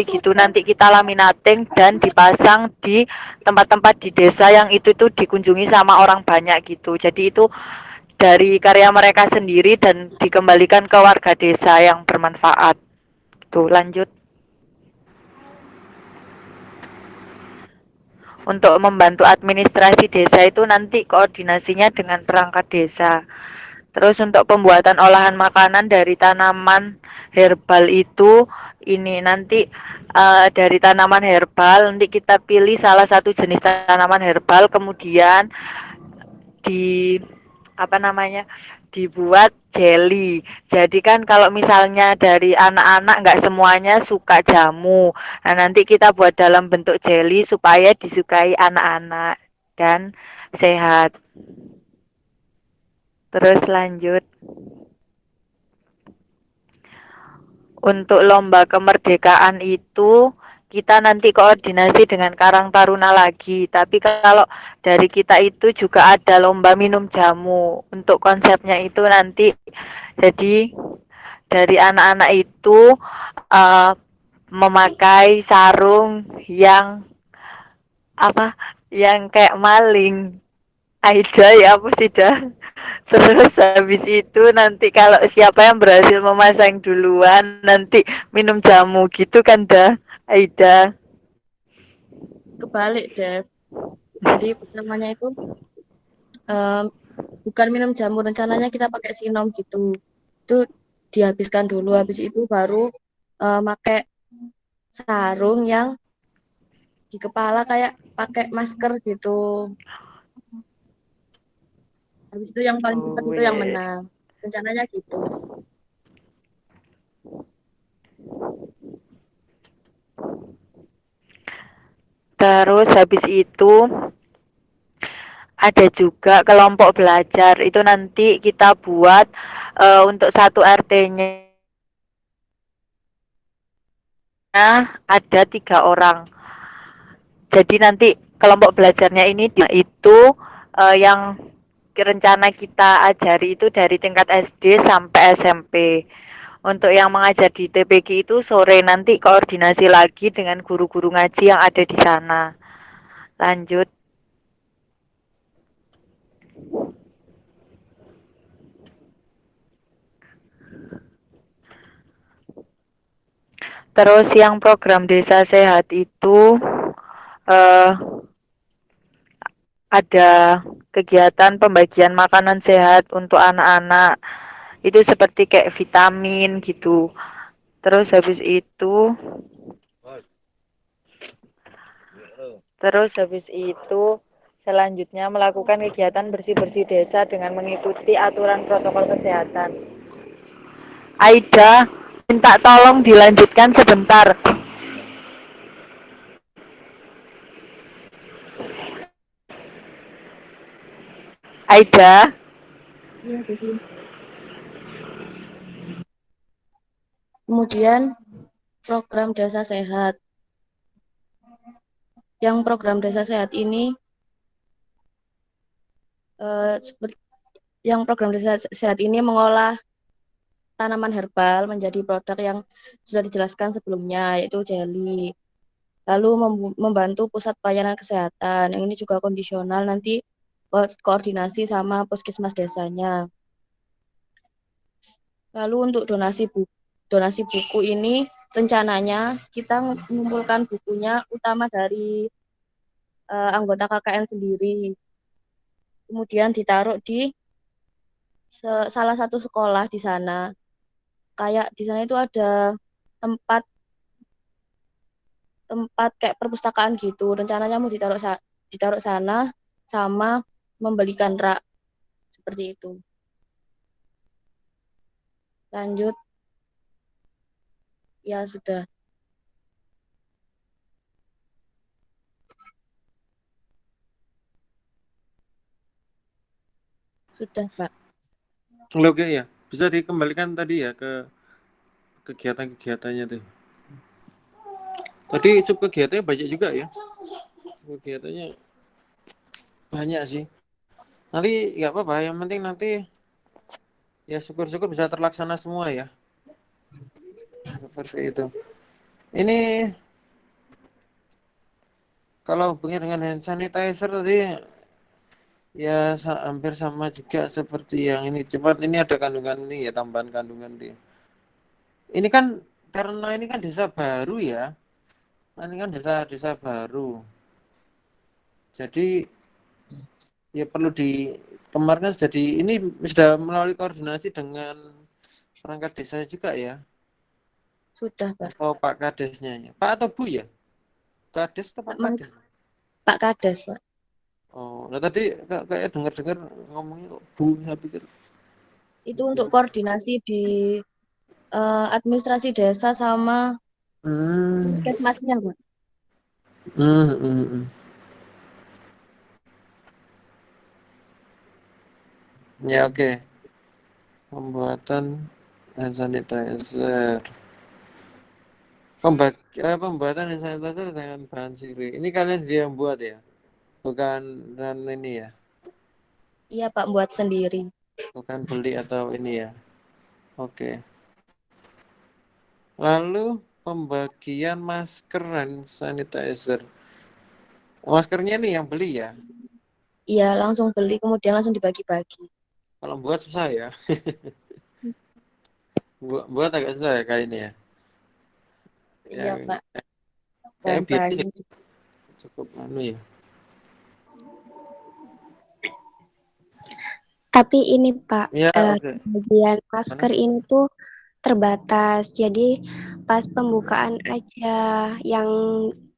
Speaker 3: gitu nanti kita laminating dan dipasang di tempat-tempat di desa yang itu tuh dikunjungi sama orang banyak gitu. Jadi itu dari karya mereka sendiri dan dikembalikan ke warga desa yang bermanfaat. Tuh, lanjut. Untuk membantu administrasi desa itu nanti koordinasinya dengan perangkat desa. Terus untuk pembuatan olahan makanan dari tanaman herbal itu ini nanti dari tanaman herbal nanti kita pilih salah satu jenis tanaman herbal kemudian di apa namanya dibuat jelly. Jadi kan kalau misalnya dari anak-anak nggak semuanya suka jamu. Nah, nanti kita buat dalam bentuk jelly supaya disukai anak-anak dan sehat. Terus lanjut. Untuk lomba kemerdekaan itu kita nanti koordinasi dengan Karang Taruna lagi. Tapi kalau dari kita itu juga ada lomba minum jamu. Untuk konsepnya itu nanti jadi dari anak-anak itu uh, memakai sarung yang apa? Yang kayak maling. Aida ya apa sih dah? Terus habis itu nanti kalau siapa yang berhasil memasang duluan nanti minum jamu gitu kan dah, Aida.
Speaker 4: Kebalik deh. Jadi pertamanya itu bukan minum jamu, rencananya kita pakai sinom gitu. Itu dihabiskan dulu, habis itu baru pakai sarung yang di kepala kayak pakai masker gitu. Habis itu yang paling cepat itu yang menang. Rencananya gitu.
Speaker 3: Terus habis itu ada juga kelompok belajar itu nanti kita buat untuk satu RT-nya ada 3 orang. Jadi nanti kelompok belajarnya ini itu yang rencana kita ajari itu dari tingkat SD sampai SMP. Untuk yang mengajar di TPG itu sore nanti koordinasi lagi dengan guru-guru ngaji yang ada di sana. Lanjut. Terus yang program desa sehat itu ada kegiatan pembagian makanan sehat untuk anak-anak. Itu seperti kayak vitamin gitu. Terus habis itu selanjutnya melakukan kegiatan bersih-bersih desa dengan mengikuti aturan protokol kesehatan. Aida, minta tolong dilanjutkan sebentar. Aida.
Speaker 4: Iya, Devi. Kemudian program desa sehat. Yang program desa sehat ini mengolah tanaman herbal menjadi produk yang sudah dijelaskan sebelumnya, yaitu jelly. Lalu membantu pusat pelayanan kesehatan, yang ini juga kondisional, nanti koordinasi sama puskesmas desanya. Lalu untuk donasi buku ini rencananya kita mengumpulkan bukunya utama dari anggota KKN sendiri. Kemudian ditaruh di salah satu sekolah di sana. Kayak di sana itu ada tempat kayak perpustakaan gitu. Rencananya mau ditaruh sana sama membelikan rak seperti itu. Lanjut. Ya sudah. Sudah, Pak.
Speaker 1: Oke ya, bisa dikembalikan tadi ya ke kegiatan-kegiatannya tuh. Tadi sub kegiatannya banyak juga ya. Kegiatannya banyak sih. Nanti nggak apa-apa, yang penting nanti ya syukur-syukur bisa terlaksana semua ya. Seperti itu. Ini kalau hubungannya dengan hand sanitizer tadi ya hampir sama juga seperti yang ini. Cuma ini ada kandungan ini ya, tambahan kandungan dia. Ini kan karena ini kan desa baru ya. Ini kan desa baru. Jadi ya perlu kemarin kan jadi ini sudah melalui koordinasi dengan perangkat desa juga ya.
Speaker 4: Sudah, Pak.
Speaker 1: atau Pak Kadesnya ya? Pak atau Bu ya? Kades atau Pak
Speaker 4: Mang-
Speaker 1: Kades?
Speaker 4: Pak Kades, Pak.
Speaker 1: Oh, nah tadi kayak dengar-dengar ngomongnya kok Bu, saya pikir.
Speaker 4: Itu untuk koordinasi di administrasi desa sama
Speaker 1: Hmm.
Speaker 4: puskesmasnya, Pak.
Speaker 1: Hmm, hmm, hmm. Ya oke. Pembuatan hand sanitizer. Pembuatan hand sanitizer dengan bahan sirih. Ini kalian sendiri yang buat ya? Bukan dan ini ya?
Speaker 4: Iya, Pak, buat sendiri.
Speaker 1: Bukan beli atau ini ya? Oke. Lalu pembagian masker hand sanitizer. Maskernya nih yang beli ya?
Speaker 4: Iya, langsung beli, kemudian langsung dibagi-bagi.
Speaker 1: Kalau buat susah ya? Buat agak susah ya kayak ini ya?
Speaker 4: Iya,
Speaker 1: Yang
Speaker 4: Pak.
Speaker 1: kayak biaya
Speaker 4: Bahan-bahannya.
Speaker 1: cukup anu ya.
Speaker 5: Tapi ini Pak,
Speaker 1: Ya oke.
Speaker 5: bagian
Speaker 1: Mana?
Speaker 5: masker ini tuh terbatas. Jadi pas pembukaan aja yang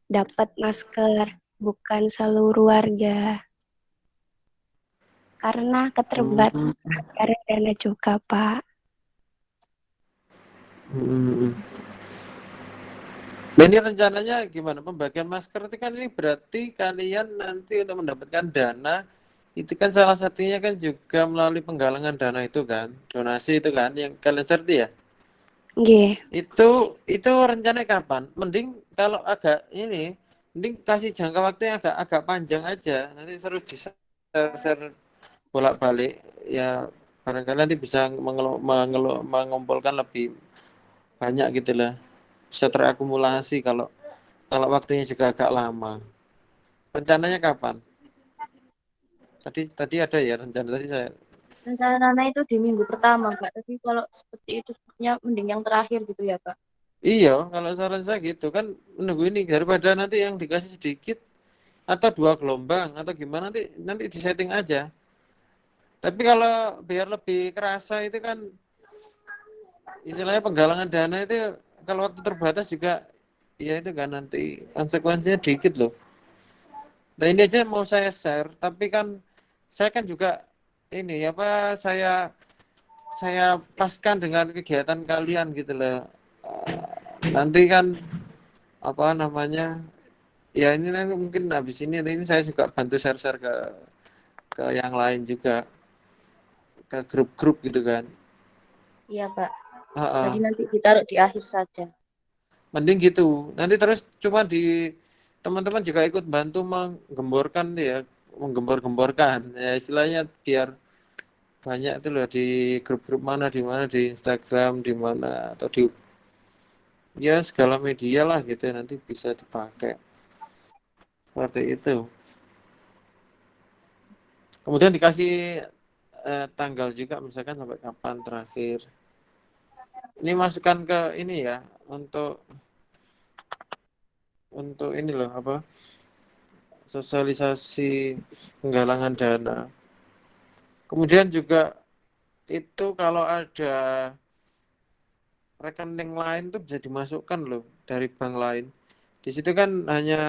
Speaker 5: dapat masker, bukan seluruh warga. Karena
Speaker 1: Hmm,
Speaker 5: keterbatasan dana juga, Pak.
Speaker 1: hmm, hmm. Nah, ini rencananya gimana? Pembagian masker itu kan ini berarti kalian nanti untuk mendapatkan dana itu kan salah satunya kan juga melalui penggalangan dana itu kan, donasi itu kan yang kalian serti ya.
Speaker 5: Nggih.
Speaker 1: Itu rencananya kapan? Mending kalau agak ini, mending kasih jangka waktu yang agak panjang aja. Nanti seru di share bolak-balik ya barangkali nanti bisa mengumpulkan lebih banyak gitu lah. Bisa terakumulasi kalau waktunya juga agak lama. Rencananya kapan? Tadi ada ya rencana tadi saya.
Speaker 4: Rencana itu di minggu pertama, Pak. Tapi kalau seperti itu, sepertinya mending yang terakhir gitu ya, Pak.
Speaker 1: Iya, kalau saran saya gitu kan menunggu ini daripada nanti yang dikasih sedikit atau 2 gelombang atau gimana nanti disetting aja. Tapi kalau biar lebih kerasa itu kan istilahnya penggalangan dana itu kalau waktu terbatas juga ya itu kan nanti konsekuensinya dikit loh. Nah ini aja mau saya share, tapi kan saya kan juga ini apa saya paskan dengan kegiatan kalian gitu loh. Nanti kan apa namanya ya ini nanti mungkin habis ini saya juga bantu share-share ke yang lain juga ke grup-grup gitu kan.
Speaker 4: Iya, Pak. Jadi
Speaker 1: Heeh.
Speaker 4: nanti ditaruh di akhir saja.
Speaker 1: Mending gitu. Nanti terus cuma di teman-teman juga ikut bantu menggemborkan ya, menggembor-gemborkan. Ya istilahnya biar banyak itu loh di grup-grup mana di Instagram di mana atau di ya segala media lah gitu nanti bisa dipakai seperti itu. Kemudian dikasih tanggal juga misalkan sampai kapan terakhir. Ini masukkan ke ini ya untuk ini loh apa sosialisasi penggalangan dana. Kemudian juga itu kalau ada rekening lain tuh bisa dimasukkan loh dari bank lain. Di situ kan hanya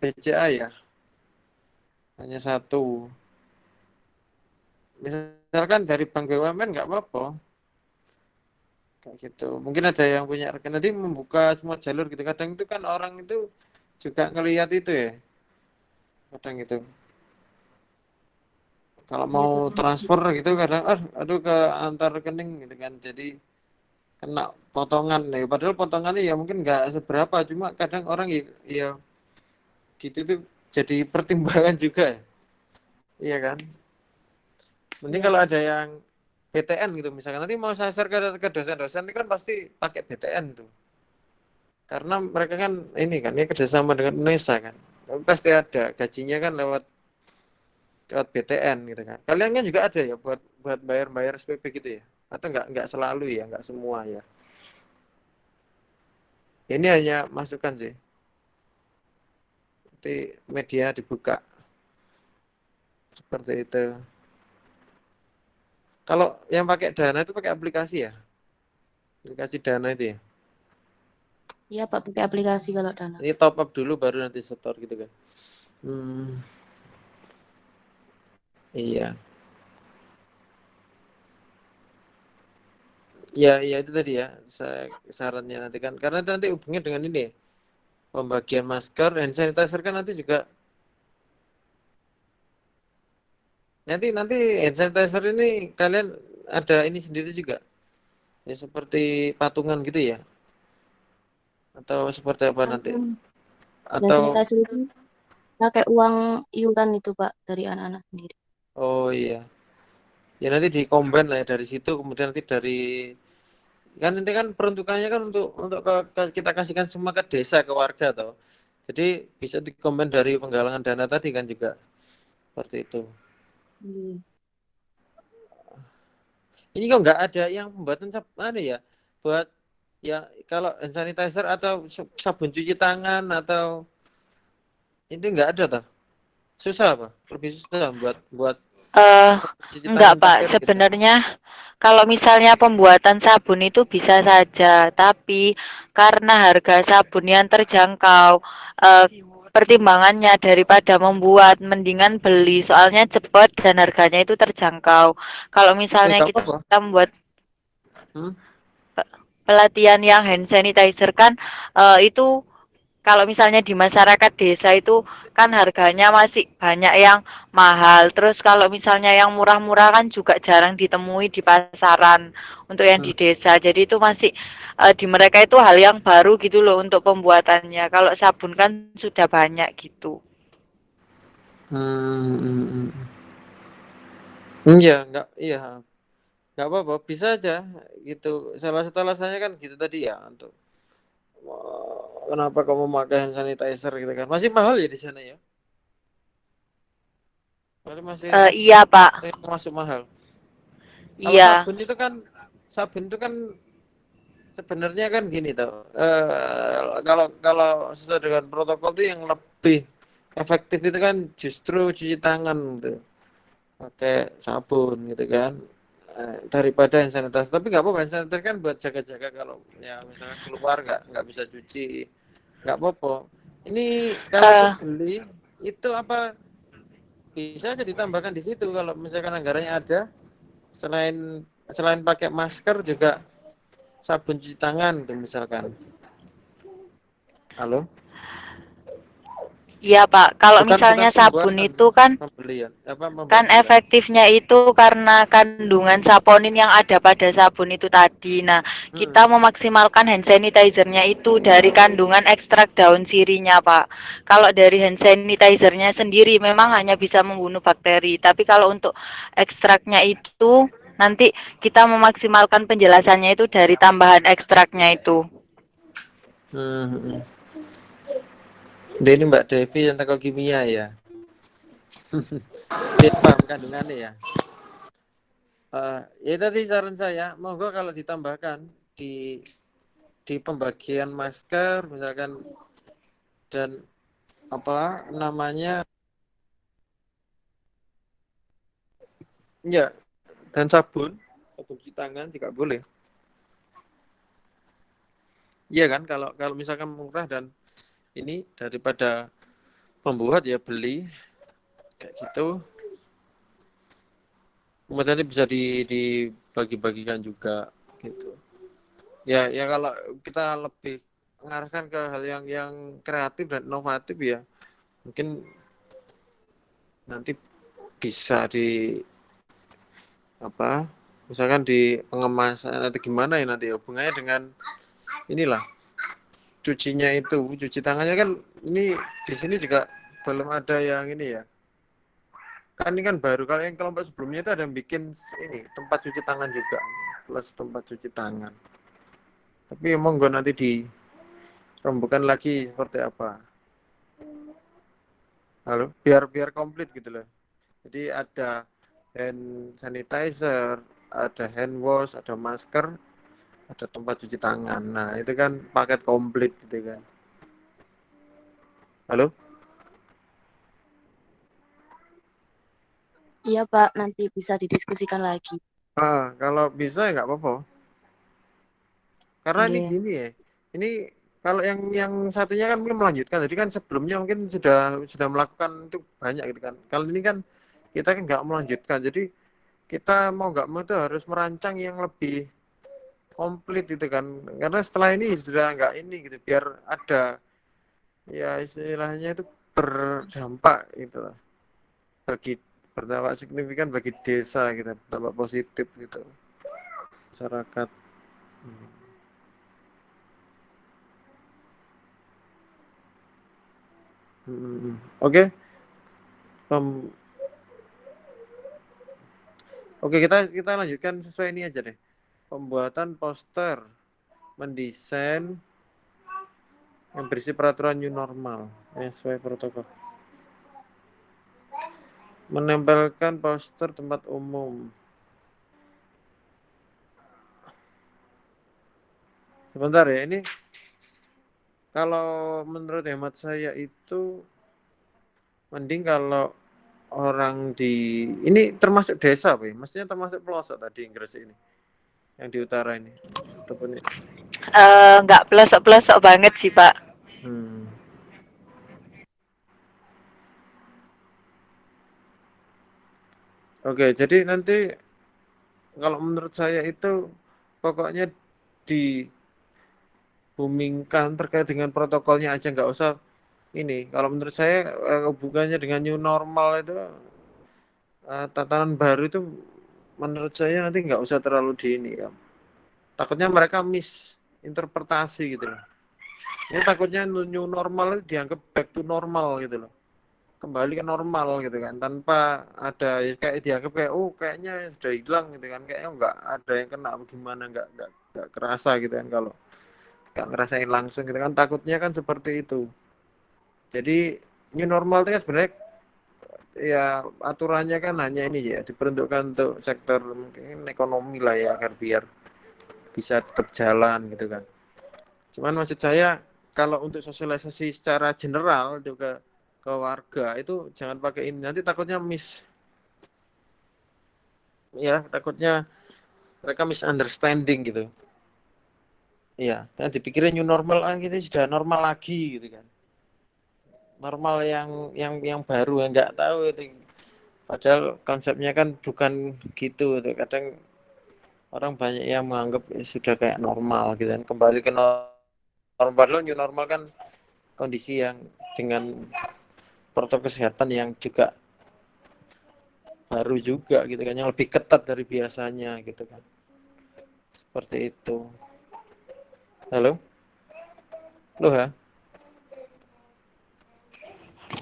Speaker 1: BCA ya, hanya satu. Misalkan dari bank BUMN nggak apa-apa, kayak gitu. Mungkin ada yang punya rekening nanti membuka semua jalur gitu. Kadang itu kan orang itu juga ngelihat itu ya, kadang itu. Kalau
Speaker 4: Iya,
Speaker 1: mau
Speaker 4: Pak.
Speaker 1: transfer gitu kadang, aduh ke antar rekening gitu kan. Jadi kena potongan nih. Padahal potongannya ya mungkin nggak seberapa, cuma kadang orang ya gitu tuh jadi pertimbangan juga ya. Iya kan? Mending
Speaker 4: Iya,
Speaker 1: kalau
Speaker 4: Pak.
Speaker 1: ada yang BTN gitu misalkan nanti mau saya share ke dosen-dosen ini kan pasti pakai BTN tuh. Karena mereka kan ini kan ya kerjasama dengan UNESA kan. Pasti ada gajinya kan lewat BTN gitu kan. Kalian kan juga ada ya buat buat bayar-bayar SPP gitu ya. Atau nggak selalu ya, nggak semua ya. Ini hanya masukan sih. Nanti media dibuka seperti itu. Kalau yang pakai Dana itu pakai aplikasi ya? Aplikasi Dana itu ya?
Speaker 4: Iya Pak, pakai aplikasi kalau dana.
Speaker 1: Ini top up dulu baru nanti setor gitu kan. Iya. Ya itu tadi ya, sarannya nanti kan. Karena itu nanti hubungnya dengan ini ya, pembagian masker, hand sanitizer kan nanti juga. Nanti hand sanitizer ini kalian ada ini sendiri juga. Ya seperti patungan gitu ya. Atau seperti apa nanti?
Speaker 4: Dan
Speaker 1: Atau
Speaker 4: sanitizer itu pakai uang iuran itu Pak dari anak-anak sendiri.
Speaker 1: oh iya. Ya nanti di-combine lah ya dari situ, kemudian nanti dari kan nanti kan peruntukannya kan untuk kita kasihkan semua ke desa, ke warga toh. Jadi bisa di-combine dari penggalangan dana tadi kan juga seperti itu. Ini kok nggak ada yang pembuatan mana ya buat ya kalau hand sanitizer atau sabun cuci tangan atau itu nggak ada toh. Susah apa? Lebih susah buat cuci
Speaker 3: Enggak
Speaker 1: tangan
Speaker 3: Pak,
Speaker 1: pakai gitu.
Speaker 3: sebenarnya kalau misalnya pembuatan sabun itu bisa saja, tapi karena harga sabun yang terjangkau, eh, pertimbangannya daripada membuat, mendingan beli, soalnya cepat dan harganya itu terjangkau. Kalau misalnya
Speaker 1: Nggak
Speaker 3: kita
Speaker 1: apa-apa.
Speaker 3: membuat
Speaker 1: Hmm?
Speaker 3: pelatihan yang hand sanitizer kan, itu kalau misalnya di masyarakat desa itu kan harganya masih banyak yang mahal. Terus kalau misalnya yang murah-murah kan juga jarang ditemui di pasaran untuk yang di
Speaker 1: Hmm.
Speaker 3: desa. Jadi itu masih di mereka itu hal yang baru gitu loh untuk pembuatannya. Kalau sabun kan sudah banyak gitu.
Speaker 1: Iya, nggak apa-apa, bisa aja gitu. Salah satu alasannya kan gitu tadi ya untuk kenapa kamu pakai hand sanitizer gitu kan. Masih mahal ya di sana ya? Masih
Speaker 3: Iya Pak,
Speaker 1: masuk mahal. Kalau
Speaker 3: iya.
Speaker 1: sabun itu kan sebenarnya kan gini tau. Kalau kalau sesuai dengan protokol itu yang lebih efektif itu kan justru cuci tangan gitu. Pakai sabun gitu kan. Daripada hand sanitizer. Tapi nggak apa-apa, hand sanitizer kan buat jaga-jaga kalau ya misalnya keluar nggak bisa cuci, nggak apa-apa. Ini kalaupun
Speaker 3: Eh,
Speaker 1: beli itu apa bisa aja ditambahkan di situ kalau misalkan anggarannya ada selain selain pakai masker juga sabun cuci tangan gitu misalkan. Halo?
Speaker 3: iya Pak, kalau
Speaker 1: Bukan
Speaker 3: misalnya sabun
Speaker 1: pembuatan,
Speaker 3: itu kan
Speaker 1: pembelian, apa
Speaker 3: kan
Speaker 1: pembagian.
Speaker 3: efektifnya itu karena kandungan saponin yang ada pada sabun itu tadi. Nah, kita
Speaker 1: Mm-mm.
Speaker 3: memaksimalkan hand sanitizer-nya itu dari kandungan ekstrak daun sirinya, Pak. Kalau dari hand sanitizer-nya sendiri memang hanya bisa membunuh bakteri, tapi kalau untuk ekstraknya itu nanti kita memaksimalkan penjelasannya itu dari tambahan ekstraknya itu.
Speaker 1: Hmm. Ini Mbak Devi yang teknik kimia ya. Dia paham kandungannya ya. Ya tadi saran saya, monggo kalau ditambahkan di pembagian masker misalkan dan apa namanya ya dan sabun cuci tangan juga boleh. Iya kan kalau kalau misalkan murah dan ini daripada membuat ya beli kayak gitu. Kemudian ini bisa dibagi-bagikan juga gitu. Ya kalau kita lebih mengarahkan ke hal yang kreatif dan inovatif ya mungkin nanti bisa di apa misalkan di pengemasan atau gimana ya nanti hubungannya dengan inilah cuci tangannya kan ini di sini juga belum ada yang ini ya kan ini kan baru kalau yang kelompok sebelumnya itu ada yang bikin ini tempat cuci tangan juga plus tempat cuci tangan tapi emang gue nanti dirembukan lagi seperti apa halo biar komplit gitu loh jadi ada hand sanitizer ada hand wash ada masker ada tempat cuci tangan nah itu kan paket komplit gitu kan halo
Speaker 4: Iya Pak, nanti bisa didiskusikan lagi.
Speaker 1: kalau bisa ya nggak apa-apa karena ini
Speaker 4: Oke.
Speaker 1: gini ya ini Kalau yang satunya kan mungkin melanjutkan. Jadi kan sebelumnya mungkin sudah melakukan itu banyak gitu kan. Kalau ini kan kita kan nggak melanjutkan. Jadi kita mau nggak mau itu harus merancang yang lebih komplit gitu kan. Karena setelah ini sudah nggak ini gitu. Biar ada ya istilahnya itu berdampak gitu lah. Bagi berdampak signifikan bagi desa gitu, berdampak positif gitu masyarakat. Oke. Pem- Oke, kita lanjutkan sesuai ini aja deh. Pembuatan poster, mendesain yang berisi peraturan new normal sesuai protokol. Menempelkan poster tempat umum. Sebentar ya, ini kalau menurut hemat saya itu mending kalau orang di ini termasuk desa, Pak. Maksudnya termasuk pelosok tadi Gresik ini. Yang di utara ini. Ataupun ini.
Speaker 3: Nggak pelosok-pelosok banget sih, Pak.
Speaker 1: Hmm. Oke, jadi nanti kalau menurut saya itu pokoknya dibumingkan terkait dengan protokolnya aja, nggak usah ini. Kalau menurut saya hubungannya dengan new normal itu tatanan baru itu menurut saya nanti nggak usah terlalu di ini ya. Takutnya mereka misinterpretasi gitu loh. Ini takutnya new normal itu dianggap back to normal gitu loh. Kembali ke normal gitu kan, tanpa ada kayak dianggap kayak kayaknya sudah hilang gitu kan, kayaknya nggak ada yang kena gimana, nggak kerasa gitu kan, kalau nggak ngerasain langsung gitu kan, takutnya kan seperti itu. Jadi new normal itu kan sebenarnya ya aturannya kan hanya ini ya, diperuntukkan untuk sektor mungkin ekonomi lah ya, agar biar bisa tetap jalan gitu kan. Cuman maksud saya kalau untuk sosialisasi secara general juga ke warga itu jangan pakai ini, nanti takutnya takutnya mereka misunderstanding gitu. Iya, kan dipikirnya new normal kita sudah normal lagi gitu kan. Normal yang baru yang nggak tahu itu. Padahal konsepnya kan bukan gitu tuh. Kadang orang banyak yang menganggap sudah kayak normal gitu kan. Kembali ke normal, padahal new normal kan kondisi yang dengan protokol kesehatan yang juga baru juga gitu kan, yang lebih ketat dari biasanya gitu kan. Seperti itu. Halo? Loh ya?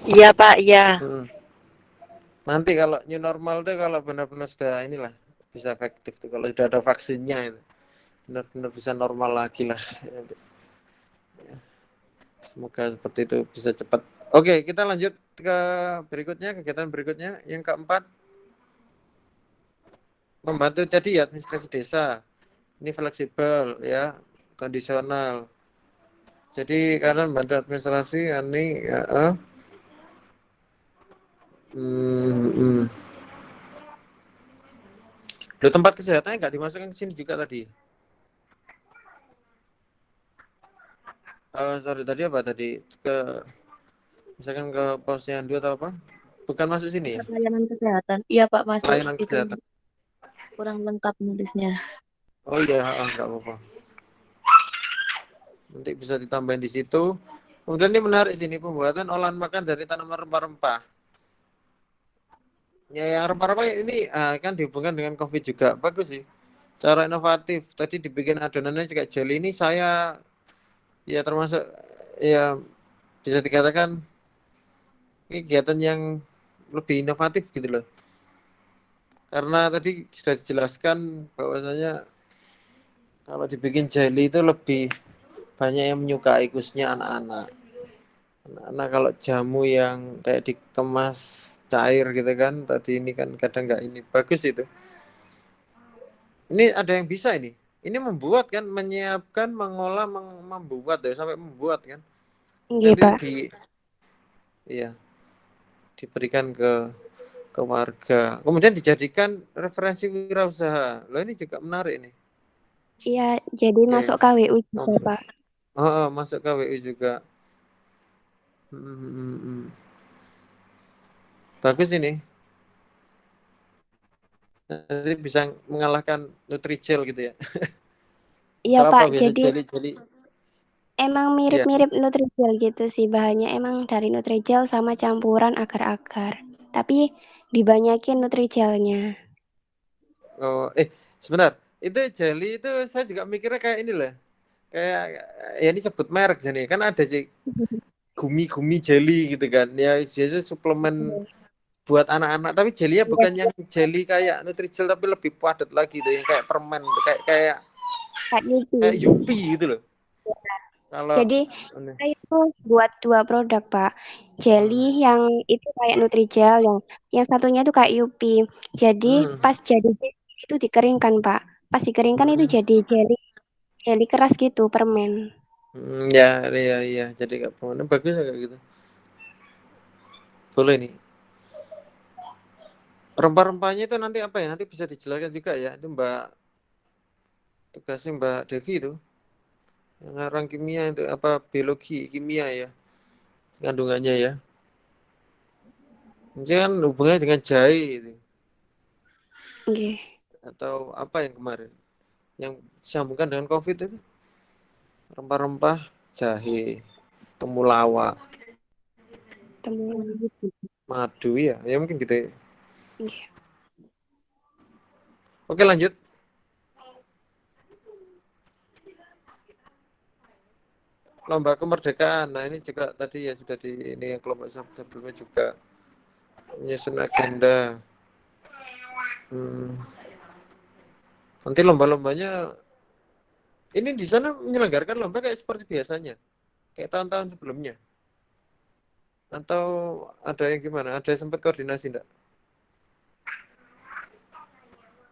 Speaker 3: Iya, Pak, iya.
Speaker 1: Nanti kalau new normal tuh kalau benar-benar sudah inilah bisa efektif tuh, kalau sudah ada vaksinnya itu benar-benar bisa normal lagi lah. Semoga seperti itu bisa cepat. Oke, kita lanjut ke berikutnya, kegiatan berikutnya yang keempat, membantu tadi ya administrasi desa. Ini fleksibel ya, kondisional. Jadi karena membantu administrasi ini Loh, tempat kesehatannya nggak dimasukkan ke sini juga tadi. Sorry, tadi apa tadi? Misalkan ke posyandu atau apa? Bukan masuk sini ya?
Speaker 4: Layanan kesehatan. Iya, Pak, masuk.
Speaker 1: Layanan
Speaker 4: Itu
Speaker 1: kesehatan.
Speaker 4: kurang lengkap nulisnya.
Speaker 1: Oh iya, nggak apa-apa. Nanti bisa ditambahin di situ. Kemudian ini menarik sini, pembuatan olahan makan dari tanaman rempah-rempah. Ya, yang rempah-rempah ini kan dihubungkan dengan COVID juga. Bagus sih. Cara inovatif. Tadi dibikin adonannya juga jelly, ini saya ya termasuk ya bisa dikatakan kegiatan yang lebih inovatif gitu loh. Karena tadi sudah dijelaskan bahwasanya kalau dibikin jelly itu lebih banyak yang menyukai, khususnya anak-anak. Anak-anak kalau jamu yang kayak dikemas cair gitu kan, tadi ini kan kadang nggak ini. Bagus itu. Ini ada yang bisa ini. Ini membuat kan, menyiapkan, mengolah, membuat ya, sampai membuat kan.
Speaker 5: Nggih,
Speaker 1: Nanti
Speaker 5: Pak.
Speaker 1: diberikan ke warga. Kemudian dijadikan referensi wirausaha. Loh, ini juga menarik nih.
Speaker 5: Iya, jadi
Speaker 1: Oke.
Speaker 5: masuk KWU juga, Pak.
Speaker 1: Masuk KWU juga. Bagus ini. Nanti bisa mengalahkan Nutrijel gitu ya.
Speaker 5: Iya
Speaker 1: Kalau apa
Speaker 5: Pak,
Speaker 1: biasa
Speaker 5: jadi
Speaker 1: jeli-jeli?
Speaker 5: emang
Speaker 1: Ya.
Speaker 5: mirip-mirip Nutrijel gitu sih bahannya. Emang dari Nutrijel sama campuran agar-agar. Tapi dibanyakin Nutrijelnya.
Speaker 1: Oh, sebentar. Itu jeli itu saya juga mikirnya kayak ini loh. Kayak ya ini sebut merek jadi kan ada sih gumi-gumi jeli gitu kan. Ya biasa suplemen buat anak-anak tapi jelinya
Speaker 5: Iya,
Speaker 1: bukan yang jeli kayak Nutrijel tapi lebih padat lagi tuh yang kayak permen kayak kayak
Speaker 5: Kak Yupi.
Speaker 1: kayak Yupi gitu loh. Kalau
Speaker 5: Jadi kita itu buat 2 produk, Pak. Jelly yang itu kayak Nutrijel, yang satunya itu kayak Yupi. Jadi pas jadi jelly itu dikeringkan, Pak. Pas dikeringkan itu jadi jelly jelly keras gitu, permen.
Speaker 1: ya jadi kayak permen bagus kayak gitu. Boleh nih. Rempah-rempahnya itu nanti apa ya? Nanti bisa dijelaskan juga ya. Itu tugasnya Mbak Devi itu. Yang ngarang kimia itu apa biologi kimia ya kandungannya ya. Ini kan hubungannya dengan jahe itu.
Speaker 5: Nggih.
Speaker 1: Atau apa yang kemarin? Yang disambungkan dengan COVID itu rempah-rempah jahe, temulawak,
Speaker 5: Temulawak.
Speaker 1: madu ya. Ya mungkin gitu ya.
Speaker 5: Nggih.
Speaker 1: Oke lanjut. Lomba kemerdekaan. Nah ini juga tadi ya sudah di ini kelompok sebelumnya juga menyusun agenda. Nanti lomba-lombanya ini di sana menyelenggarakan lomba kayak seperti biasanya, kayak tahun-tahun sebelumnya. Atau ada yang gimana? Ada yang sempat koordinasi enggak?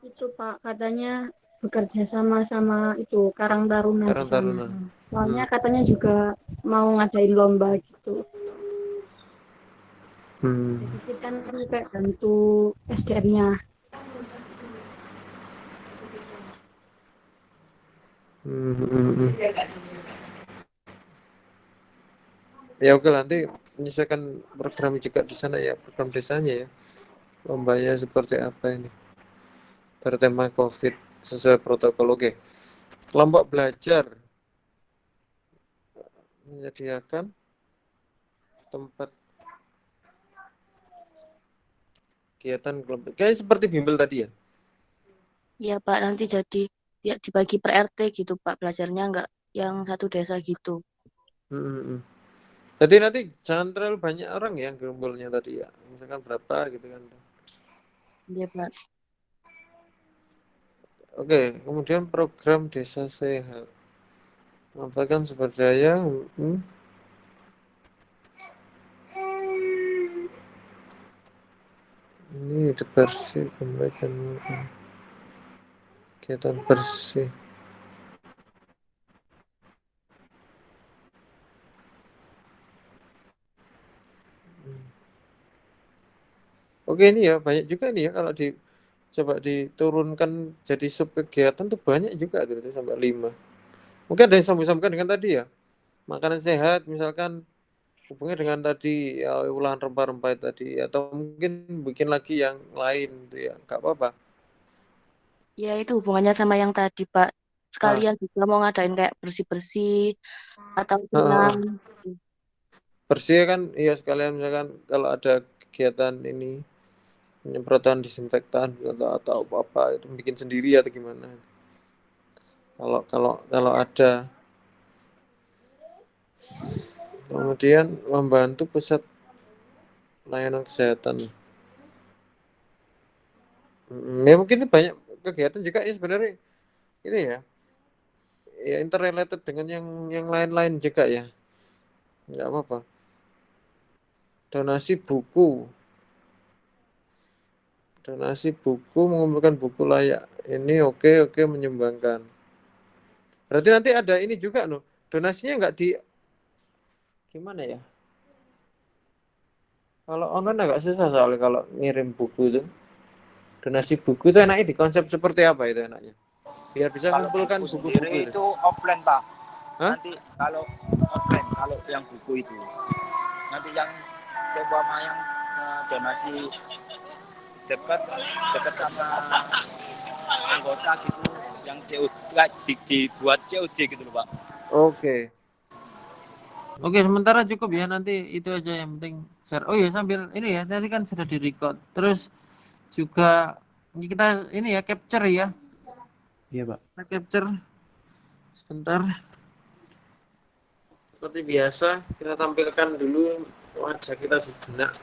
Speaker 6: Itu Pak, katanya bekerja sama itu Karang Taruna di
Speaker 1: Karang
Speaker 6: sana.
Speaker 1: Taruna.
Speaker 6: Soalnya katanya juga mau ngadain lomba gitu. Jadi kan kayak bantu SDM-nya.
Speaker 1: Ya oke nanti menyesuaikan program juga di sana ya, program desanya ya. Lombanya seperti apa ini? Bertema COVID sesuai protokol. Oke. Kelompok belajar menyediakan tempat kegiatan kelompok. Kayak seperti bimbel tadi ya.
Speaker 4: Iya Pak, nanti jadi ya dibagi per RT gitu Pak, belajarnya nggak yang satu desa gitu.
Speaker 1: Jadi nanti jangan terlalu banyak orang yang gerombolnya tadi ya. Misalkan berapa gitu kan.
Speaker 4: Iya Pak.
Speaker 1: Oke, kemudian program desa sehat. Manfaatkan sumber daya. Ini itu bersih, kebaikan kegiatan bersih. Oke ini ya banyak juga nih ya kalau coba diturunkan jadi sub kegiatan tuh banyak juga tuh sampai 5. Mungkin ada yang sambung-sambungkan dengan tadi ya. Makanan sehat misalkan hubungnya dengan tadi ya olahan rempah-rempah tadi atau mungkin bikin lagi yang lain gitu ya. Enggak apa-apa.
Speaker 4: Ya itu hubungannya sama yang tadi Pak. Sekalian juga mau ngadain kayak bersih-bersih atau senam.
Speaker 1: Bersih kan iya sekalian misalkan kalau ada kegiatan ini penyemprotan disinfektan atau apa itu bikin sendiri atau gimana. Kalau ada kemudian membantu pusat layanan kesehatan. Ya mungkin banyak kegiatan juga ya sebenarnya ini ya interrelated dengan yang lain-lain juga ya nggak apa-apa. Donasi buku mengumpulkan buku layak ini oke menyumbangkan. Berarti nanti ada ini juga loh donasinya nggak di gimana ya, kalau online agak susah soalnya kalau ngirim buku itu donasi buku itu enaknya di konsep seperti apa itu enaknya biar bisa
Speaker 7: Kalau
Speaker 1: mengumpulkan
Speaker 7: buku
Speaker 1: buku-buku
Speaker 7: sendiri
Speaker 1: itu.
Speaker 7: itu offline Pak.
Speaker 1: Hah?
Speaker 7: nanti kalau offline, kalau yang buku itu nanti yang seumpama yang donasi dekat sama anggota gitu, yang COD dibuat COD gitu loh Pak.
Speaker 1: Oke. Oke, sementara cukup ya, nanti itu aja yang penting share. Oh iya, sambil ini ya, tadi kan sudah di-record. Terus juga kita ini ya capture ya.
Speaker 2: Iya, Pak.
Speaker 1: Kita capture sebentar. Seperti biasa, kita tampilkan dulu wajah kita sejenak.